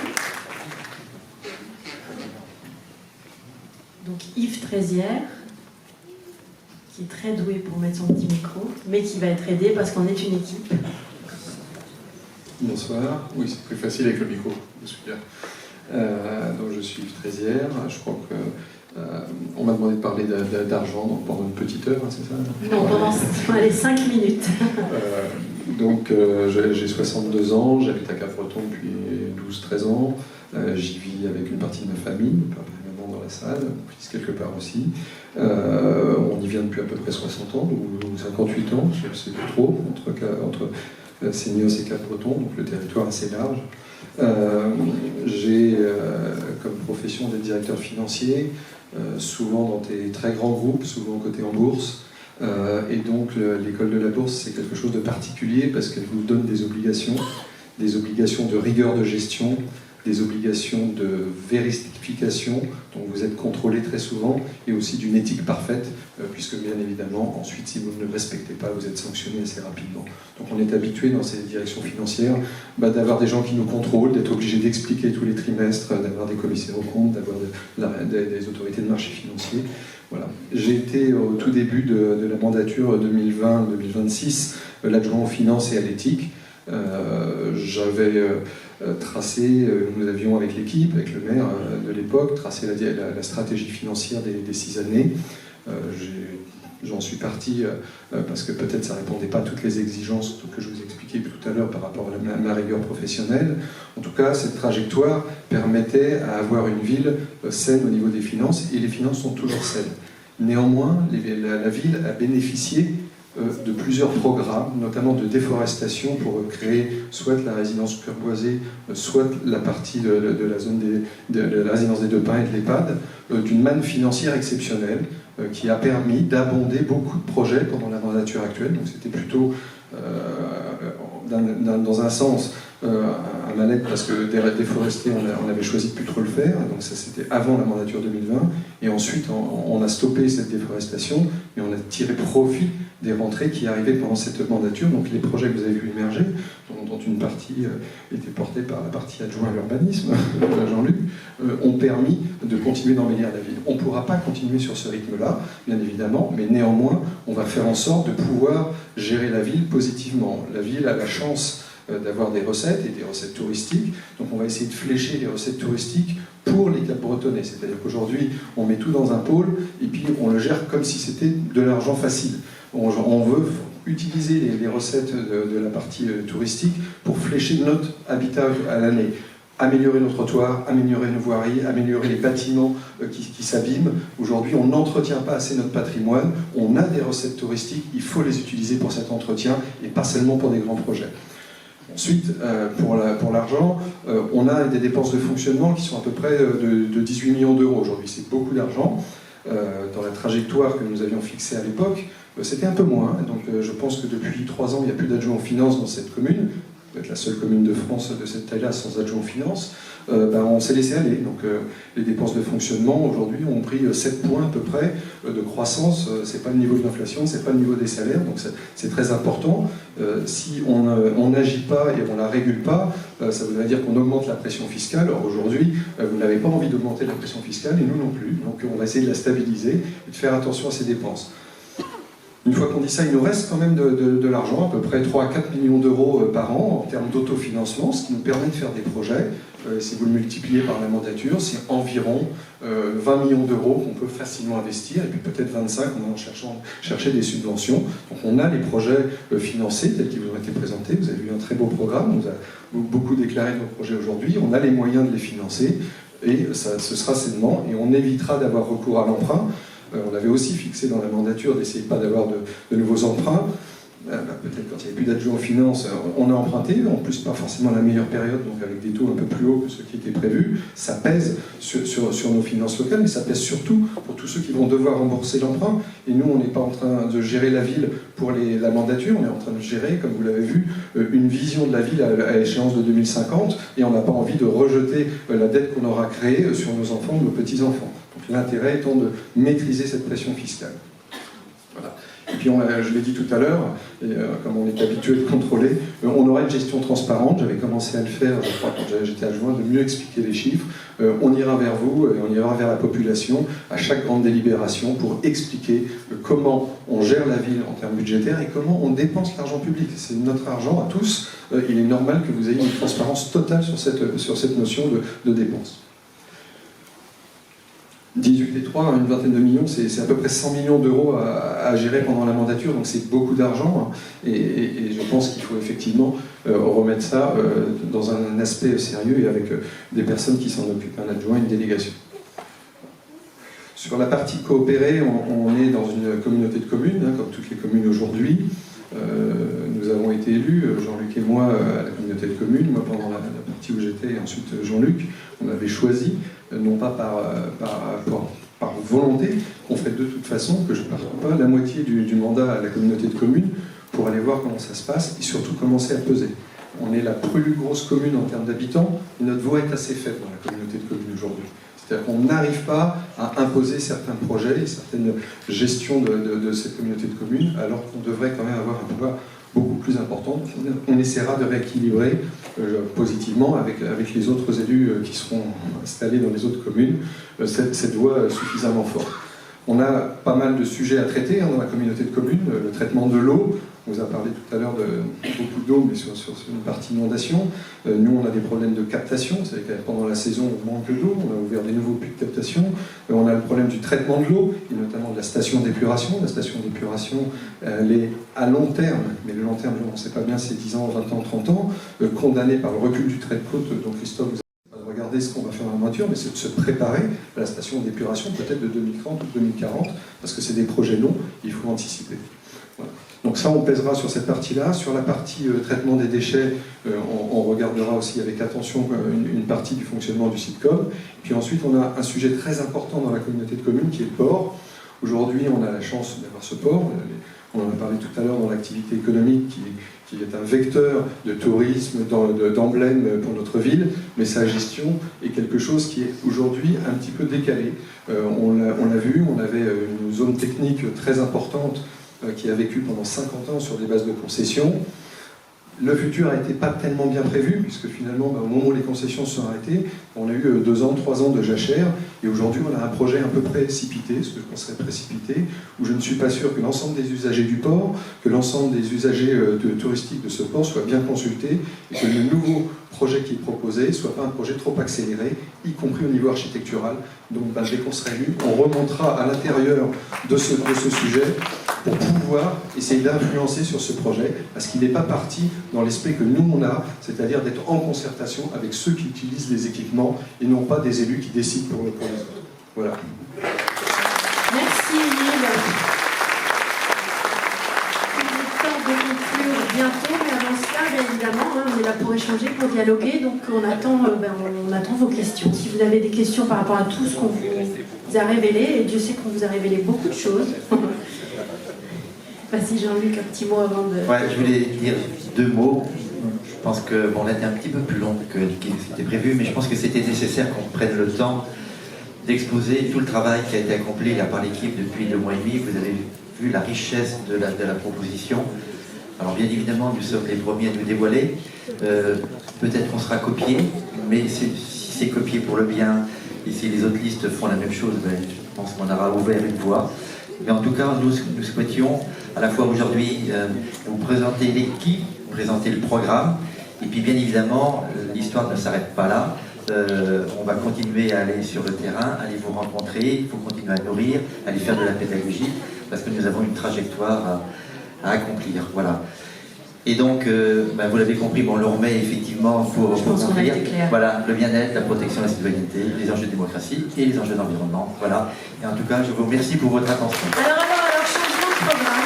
Donc Yves Trézière, qui est très doué pour mettre son petit micro, mais qui va être aidé parce qu'on est une équipe. Bonsoir, oui c'est plus facile avec le micro, je suis bien. Donc je suis Yves Trézière, je crois que on m'a demandé de parler d'argent donc pendant une petite heure, hein, c'est ça? Non, pendant les 5 minutes. Donc j'ai 62 ans, j'habite à Cabreton depuis 12-13 ans, j'y vis avec une partie de ma famille, pas vraiment dans la salle, mon fils quelque part aussi. On y vient depuis à peu près 60 ans, ou 58 ans, je ne sais plus trop, entre Seignos et Cabreton, donc le territoire assez large. J'ai comme profession d'être directeur financier, souvent dans des très grands groupes, souvent cotés en bourse. Et donc l'école de la bourse, c'est quelque chose de particulier parce qu'elle vous donne des obligations de rigueur de gestion, des obligations de vérification, dont vous êtes contrôlé très souvent, et aussi d'une éthique parfaite, puisque bien évidemment, ensuite, si vous ne le respectez pas, vous êtes sanctionné assez rapidement. Donc on est habitué dans ces directions financières d'avoir des gens qui nous contrôlent, d'être obligé d'expliquer tous les trimestres, d'avoir des commissaires aux comptes, d'avoir des autorités de marché financier. Voilà. J'ai été au tout début de la mandature 2020-2026 l'adjoint aux finances et à l'éthique. J'avais tracé, nous avions avec l'équipe, avec le maire de l'époque, tracé la stratégie financière des 6 années. J'en suis parti parce que peut-être ça ne répondait pas à toutes les exigences que je vous expliquais tout à l'heure par rapport à ma rigueur professionnelle. En tout cas, cette trajectoire permettait à avoir une ville saine au niveau des finances, et les finances sont toujours saines. Néanmoins, la ville a bénéficié de plusieurs programmes, notamment de déforestation pour créer soit la résidence Curboisée, soit la partie de la zone de la résidence des Deux Pins et de l'EHPAD, d'une manne financière exceptionnelle qui a permis d'abonder beaucoup de projets pendant la mandature actuelle. Donc c'était plutôt, dans un sens, un mal-être parce que déforester, on avait choisi de plus trop le faire, donc ça c'était avant la mandature 2020, et ensuite on a stoppé cette déforestation, et on a tiré profit des rentrées qui arrivaient pendant cette mandature, donc les projets que vous avez vu émerger, dont une partie était portée par la partie adjointe à l'urbanisme, Jean-Luc, ont permis de continuer d'embellir la ville. On ne pourra pas continuer sur ce rythme-là, bien évidemment, mais néanmoins, on va faire en sorte de pouvoir gérer la ville positivement. La ville a la chance d'avoir des recettes, et des recettes touristiques, donc on va essayer de flécher les recettes touristiques pour les Cap-Bretonnais. C'est-à-dire qu'aujourd'hui, on met tout dans un pôle, et puis on le gère comme si c'était de l'argent facile. On veut utiliser les recettes de la partie touristique pour flécher notre habitat à l'année. Améliorer nos trottoirs, améliorer nos voiries, améliorer les bâtiments qui s'abîment. Aujourd'hui, on n'entretient pas assez notre patrimoine, on a des recettes touristiques, il faut les utiliser pour cet entretien et pas seulement pour des grands projets. Ensuite, pour l'argent, on a des dépenses de fonctionnement qui sont à peu près de 18 millions d'euros aujourd'hui. C'est beaucoup d'argent. Dans la trajectoire que nous avions fixée à l'époque, c'était un peu moins. Donc je pense que depuis 3 ans, il n'y a plus d'adjoint aux finances dans cette commune. Vous êtes la seule commune de France de cette taille-là sans adjoint aux finances. On s'est laissé aller. Donc les dépenses de fonctionnement aujourd'hui ont pris 7 points à peu près de croissance. C'est pas le niveau de l'inflation, c'est pas le niveau des salaires, donc c'est très important. Si on n'agit pas et on la régule pas, ça voudrait dire qu'on augmente la pression fiscale. Or aujourd'hui, vous n'avez pas envie d'augmenter la pression fiscale et nous non plus. Donc on va essayer de la stabiliser et de faire attention à ces dépenses. Une fois qu'on dit ça, il nous reste quand même de l'argent, à peu près 3 à 4 millions d'euros par an en termes d'autofinancement, ce qui nous permet de faire des projets. Si vous le multipliez par la mandature, c'est environ 20 millions d'euros qu'on peut facilement investir, et puis peut-être 25 en allant chercher des subventions. Donc on a les projets financés tels qu'ils vous ont été présentés. Vous avez vu un très beau programme, on nous a beaucoup déclaré nos projets aujourd'hui. On a les moyens de les financer, et ce sera sainement, et on évitera d'avoir recours à l'emprunt. On avait aussi fixé dans la mandature d'essayer pas d'avoir de nouveaux emprunts. Peut-être quand il n'y avait plus d'adjoint aux finances, on a emprunté, en plus pas forcément la meilleure période, donc avec des taux un peu plus hauts que ceux qui étaient prévus. Ça pèse sur nos finances locales, mais ça pèse surtout pour tous ceux qui vont devoir rembourser l'emprunt. Et nous, on n'est pas en train de gérer la ville pour la mandature, on est en train de gérer, comme vous l'avez vu, une vision de la ville à l'échéance de 2050, et on n'a pas envie de rejeter la dette qu'on aura créée sur nos enfants ou nos petits-enfants. Donc l'intérêt étant de maîtriser cette pression fiscale. Voilà. Et puis, je l'ai dit tout à l'heure, comme on est habitué de contrôler, on aura une gestion transparente. J'avais commencé à le faire, je crois, quand j'étais adjoint, de mieux expliquer les chiffres. On ira vers vous, on ira vers la population à chaque grande délibération pour expliquer comment on gère la ville en termes budgétaires et comment on dépense l'argent public. C'est notre argent à tous. Il est normal que vous ayez une transparence totale sur cette notion de dépense. 18 et 3, une vingtaine de millions, c'est à peu près 100 millions d'euros à gérer pendant la mandature, donc c'est beaucoup d'argent, et je pense qu'il faut effectivement remettre ça dans un aspect sérieux et avec des personnes qui s'en occupent, un adjoint, une délégation. Sur la partie coopérée, on est dans une communauté de communes, comme toutes les communes aujourd'hui. Nous avons été élus, Jean-Luc et moi, à la communauté de communes, moi pendant la partie où j'étais, et ensuite Jean-Luc. On avait choisi, non pas par volonté, qu'on fait de toute façon, que je ne parcours pas la moitié du mandat à la communauté de communes pour aller voir comment ça se passe et surtout commencer à peser. On est la plus grosse commune en termes d'habitants, et notre voix est assez faible dans la communauté de communes aujourd'hui. C'est-à-dire qu'on n'arrive pas à imposer certains projets et certaines gestions de cette communauté de communes, alors qu'on devrait quand même avoir un pouvoir beaucoup plus important. On essaiera de rééquilibrer positivement avec les autres élus qui seront installés dans les autres communes cette voie suffisamment forte. On a pas mal de sujets à traiter dans la communauté de communes, le traitement de l'eau. On vous a parlé tout à l'heure de beaucoup d'eau, mais sur une partie inondation. Nous, on a des problèmes de captation. Vous savez que pendant la saison, on manque d'eau. On a ouvert des nouveaux puits de captation. On a le problème du traitement de l'eau, et notamment de la station d'épuration. La station d'épuration, elle est à long terme, mais le long terme, on ne sait pas bien, c'est 10 ans, 20 ans, 30 ans, condamnée par le recul du trait de côte. Donc Christophe, vous allez regarder ce qu'on va faire en voiture, mais c'est de se préparer à la station d'épuration, peut-être de 2030 ou 2040, parce que c'est des projets longs, il faut anticiper. Voilà. Donc ça, on pèsera sur cette partie-là. Sur la partie traitement des déchets, on regardera aussi avec attention une partie du fonctionnement du sitcom. Puis ensuite, on a un sujet très important dans la communauté de communes qui est le port. Aujourd'hui, on a la chance d'avoir ce port. on en a parlé tout à l'heure dans l'activité économique qui est un vecteur de tourisme, d'emblème pour notre ville, mais sa gestion est quelque chose qui est aujourd'hui un petit peu décalé. On l'a vu, on avait une zone technique très importante qui a vécu pendant 50 ans sur des bases de concessions. Le futur n'a été pas tellement bien prévu, puisque finalement, au moment où les concessions se sont arrêtées, on a eu 2 ans, 3 ans de jachère, et aujourd'hui on a un projet un peu précipité, ce que je penserais précipité, où je ne suis pas sûr que l'ensemble des usagers du port, que l'ensemble des usagers touristiques de ce port soient bien consultés, et que le nouveau projet qui est proposé ne soit pas un projet trop accéléré, y compris au niveau architectural. Donc dès qu'on sera élu, on remontera à l'intérieur de ce sujet pour pouvoir essayer d'influencer sur ce projet, parce qu'il n'est pas parti dans l'esprit que nous on a, c'est-à-dire d'être en concertation avec ceux qui utilisent les équipements et non pas des élus qui décident pour les autres. Voilà. Merci Yves. Il est temps de conclure bientôt, mais avant cela, bien évidemment, on est là pour échanger, pour dialoguer, donc on attend vos questions. Si vous avez des questions par rapport à tout ce qu'on vous a révélé, et Dieu sait qu'on vous a révélé beaucoup de choses. Vas-y Jean-Luc, un petit mot avant de... Ouais, je voulais dire 2 mots. Je pense que bon, là, c'était un petit peu plus long que c'était prévu, mais je pense que c'était nécessaire qu'on prenne le temps d'exposer tout le travail qui a été accompli là, par l'équipe depuis 2 mois et demi. Vous avez vu la richesse de la proposition. Alors bien évidemment, nous sommes les premiers à nous dévoiler. Peut-être qu'on sera copié, mais si c'est copié pour le bien, et si les autres listes font la même chose, je pense qu'on aura ouvert une voie. Mais en tout cas, nous souhaitions à la fois aujourd'hui vous présenter l'équipe, présenter le programme, et puis bien évidemment, l'histoire ne s'arrête pas là. On va continuer à aller sur le terrain, aller vous rencontrer, il faut continuer à nourrir, aller faire de la pédagogie, parce que nous avons une trajectoire à accomplir. Voilà. Et donc, vous l'avez compris, on le remet effectivement pour construire voilà, le bien-être, la protection de la citoyenneté, les enjeux de démocratie et les enjeux d'environnement. Voilà. Et en tout cas, je vous remercie pour votre attention. Alors, changement de programme.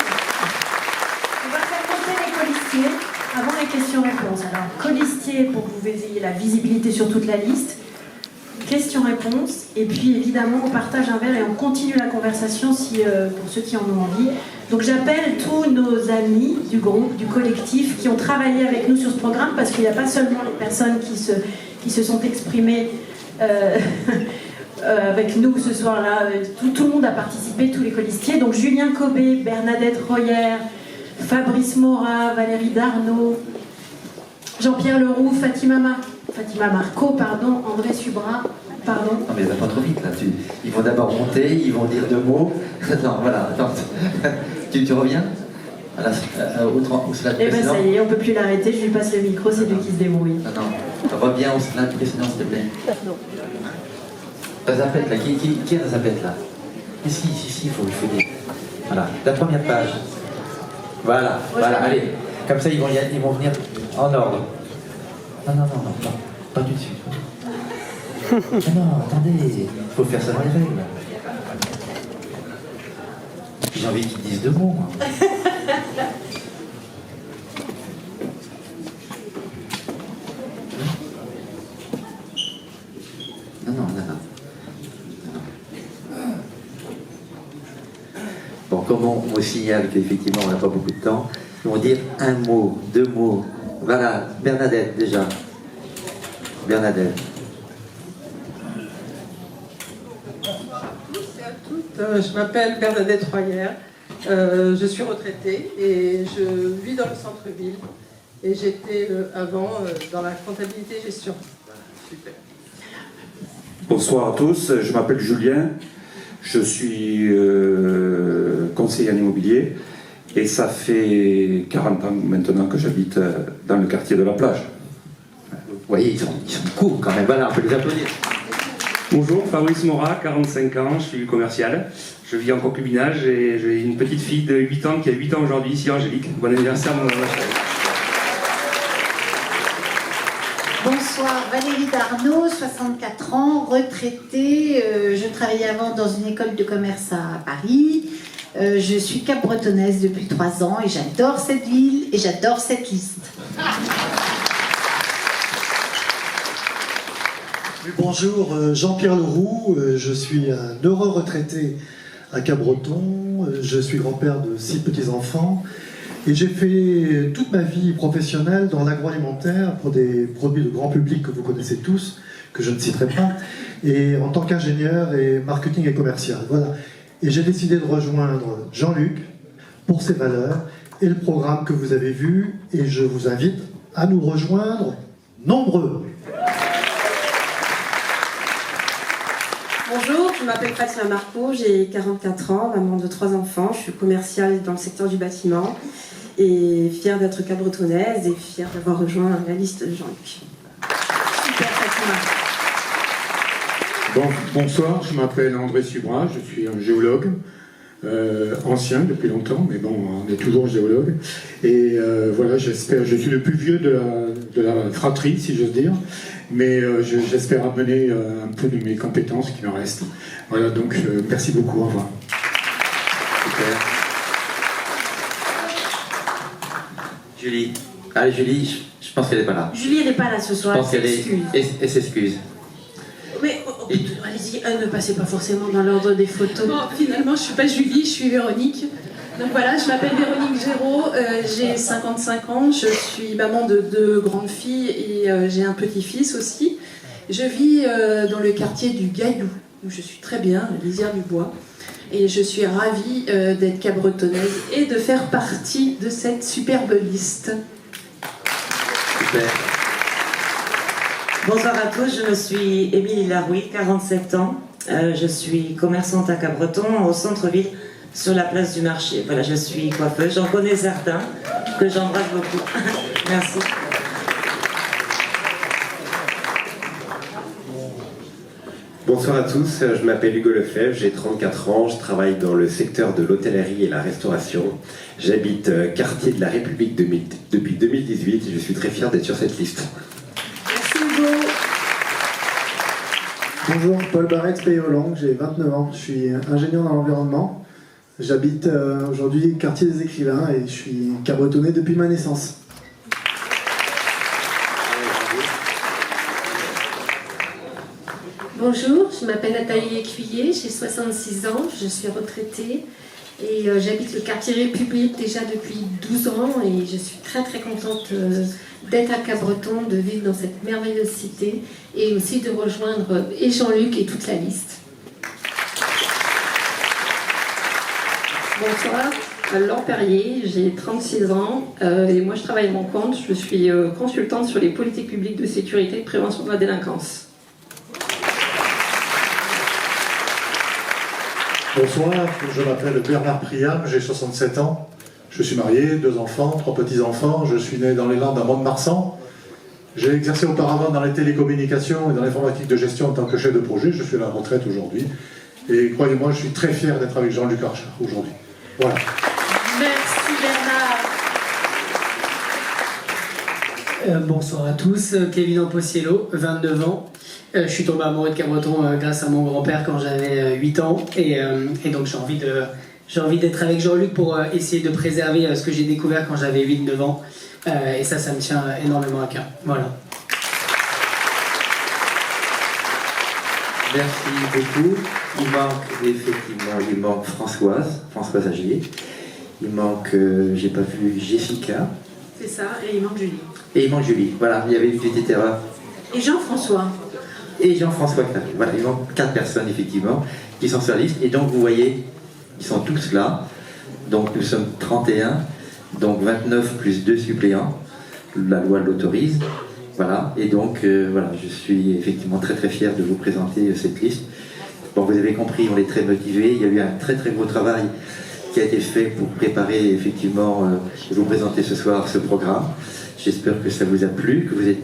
On va faire monter les colistiers avant les questions-réponses. Alors, colistier pour que vous ayez la visibilité sur toute la liste. Questions-réponses. Et puis, évidemment, on partage un verre et on continue la conversation pour ceux qui en ont envie. Donc, j'appelle tous nos amis du groupe, du collectif, qui ont travaillé avec nous sur ce programme, parce qu'il n'y a pas seulement les personnes qui se sont exprimées avec nous ce soir-là. Tout le monde a participé, tous les colistiers. Donc, Julien Cobé, Bernadette Royer, Fabrice Morat, Valérie Darnaud, Jean-Pierre Leroux, Fatima Marco, André Subra, pardon. Non mais va pas trop vite là, ils vont d'abord monter, ils vont dire 2 mots. Non, voilà, attends. Tu reviens au slide Eh bien précédent. ça y est, on ne peut plus l'arrêter, je lui passe le micro, c'est lui qui se débrouille. Non, reviens au slide précédent s'il te plaît. La zapette là, qui est la zapette là? Ici, il faut dire. Voilà, la première page. Voilà, allez. Comme ça ils vont venir en ordre. Non, pas tout de suite. Non, attendez, il faut faire ça dans les règles. J'ai envie qu'ils disent 2 mots, moi. Non. Bon, comme on me signale qu'effectivement on n'a pas beaucoup de temps, ils vont dire 1 mot, 2 mots. Voilà, Bernadette déjà. Bernadette. Je m'appelle Bernadette Royer, je suis retraitée et je vis dans le centre-ville et j'étais avant dans la comptabilité et gestion. Super. Bonsoir à tous, je m'appelle Julien, je suis conseiller en immobilier et ça fait 40 ans maintenant que j'habite dans le quartier de la Plage. Vous voyez, ils sont courts quand même, voilà, on peut les applaudir. Bonjour, Fabrice Morat, 45 ans, je suis commercial. Je vis en concubinage et j'ai une petite fille de 8 ans qui a 8 ans aujourd'hui, ici Angélique. Bon anniversaire, mon chéri. Bonsoir, Valérie Darnaud, 64 ans, retraitée. Je travaillais avant dans une école de commerce à Paris. Je suis cap-bretonnaise depuis 3 ans et j'adore cette ville et j'adore cette liste. Bonjour, Jean-Pierre Leroux, je suis un heureux retraité à Cabreton. je suis grand-père de 6 petits-enfants et j'ai fait toute ma vie professionnelle dans l'agroalimentaire pour des produits de grand public que vous connaissez tous, que je ne citerai pas, et en tant qu'ingénieur et marketing et commercial. Voilà. Et j'ai décidé de rejoindre Jean-Luc pour ses valeurs et le programme que vous avez vu, et je vous invite à nous rejoindre nombreux. Bonjour, je m'appelle Fatima Marco, j'ai 44 ans, maman de 3 enfants, je suis commerciale dans le secteur du bâtiment et fière d'être cabretonnaise et fière d'avoir rejoint la liste de Jean-Luc. Super Fatima. Bonsoir, je m'appelle André Subra, je suis un géologue, ancien depuis longtemps, mais bon, on est toujours géologue. Et voilà, j'espère, je suis le plus vieux de la fratrie, si j'ose dire, mais j'espère amener un peu de mes compétences qui me restent. Voilà, donc merci beaucoup, au revoir. Super. Julie. Allez, Julie, je pense qu'elle n'est pas là. Julie, elle n'est pas là ce soir. Je pense qu'elle s'excuse. Mais allez-y, ne passez pas forcément dans l'ordre des photos. Bon, finalement, je ne suis pas Julie, je suis Véronique. Donc voilà, je m'appelle Véronique Géraud, j'ai 55 ans, je suis maman de 2 grandes filles et j'ai un petit-fils aussi. Je vis dans le quartier du Gaillou, où je suis très bien, la lisière du bois. Et je suis ravie d'être cabretonnaise et de faire partie de cette superbe liste. Super. Bonsoir à tous, je suis Émilie Larouille, 47 ans. Je suis commerçante à Cabreton, au centre-ville, sur la place du marché. Voilà, je suis coiffeuse, j'en connais certains, que j'embrasse beaucoup. Merci. Bonsoir à tous, je m'appelle Hugo Lefebvre, j'ai 34 ans, je travaille dans le secteur de l'hôtellerie et la restauration. J'habite quartier de la République depuis 2018 et je suis très fier d'être sur cette liste. Bonjour, Paul Barrette, Pays Hollande, j'ai 29 ans, je suis ingénieur dans l'environnement. J'habite aujourd'hui quartier des Écrivains et je suis cabretonné depuis ma naissance. Bonjour, je m'appelle Nathalie Écuyer, j'ai 66 ans, je suis retraitée et j'habite le quartier République déjà depuis 12 ans et je suis très très contente d'être à Cabreton, de vivre dans cette merveilleuse cité et aussi de rejoindre et Jean-Luc et toute la liste. Bonsoir, Laure Perrier, j'ai 36 ans et moi je travaille à mon compte, je suis consultante sur les politiques publiques de sécurité et de prévention de la délinquance. Bonsoir, je m'appelle Bernard Priam, j'ai 67 ans. Je suis marié, 2 enfants, 3 petits-enfants. Je suis né dans les Landes à Mont-de-Marsan. J'ai exercé auparavant dans les télécommunications et dans l'informatique de gestion en tant que chef de projet. Je suis à la retraite aujourd'hui. Et croyez-moi, je suis très fier d'être avec Jean-Luc Archard aujourd'hui. Voilà. Merci Bernard. Bonsoir à tous, Kevin Amposiello, 29 ans. Je suis tombé amoureux de Cabreton grâce à mon grand-père quand j'avais 8 ans et donc j'ai envie d'être avec Jean-Luc pour essayer de préserver ce que j'ai découvert quand j'avais 8-9 ans et ça me tient énormément à cœur. Voilà. Merci beaucoup. Il manque Françoise Agier. Il manque, j'ai pas vu Jessica. C'est ça, et il manque Julie. Et il manque Julie. Voilà, il y avait une petite erreur. Et Jean-François. Et Jean-François Clavier. Voilà, il manque 4 personnes effectivement qui sont sur la liste. Et donc vous voyez, ils sont tous là. Donc nous sommes 31, donc 29 plus 2 suppléants. La loi l'autorise. Voilà, et donc voilà, je suis effectivement très très fier de vous présenter cette liste. Bon, vous avez compris, on est très motivés. Il y a eu un très très gros travail qui a été fait pour préparer effectivement et vous présenter ce soir ce programme. J'espère que ça vous a plu, que vous êtes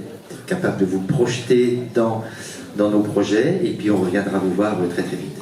capable de vous projeter dans nos projets et puis on reviendra vous voir très très vite.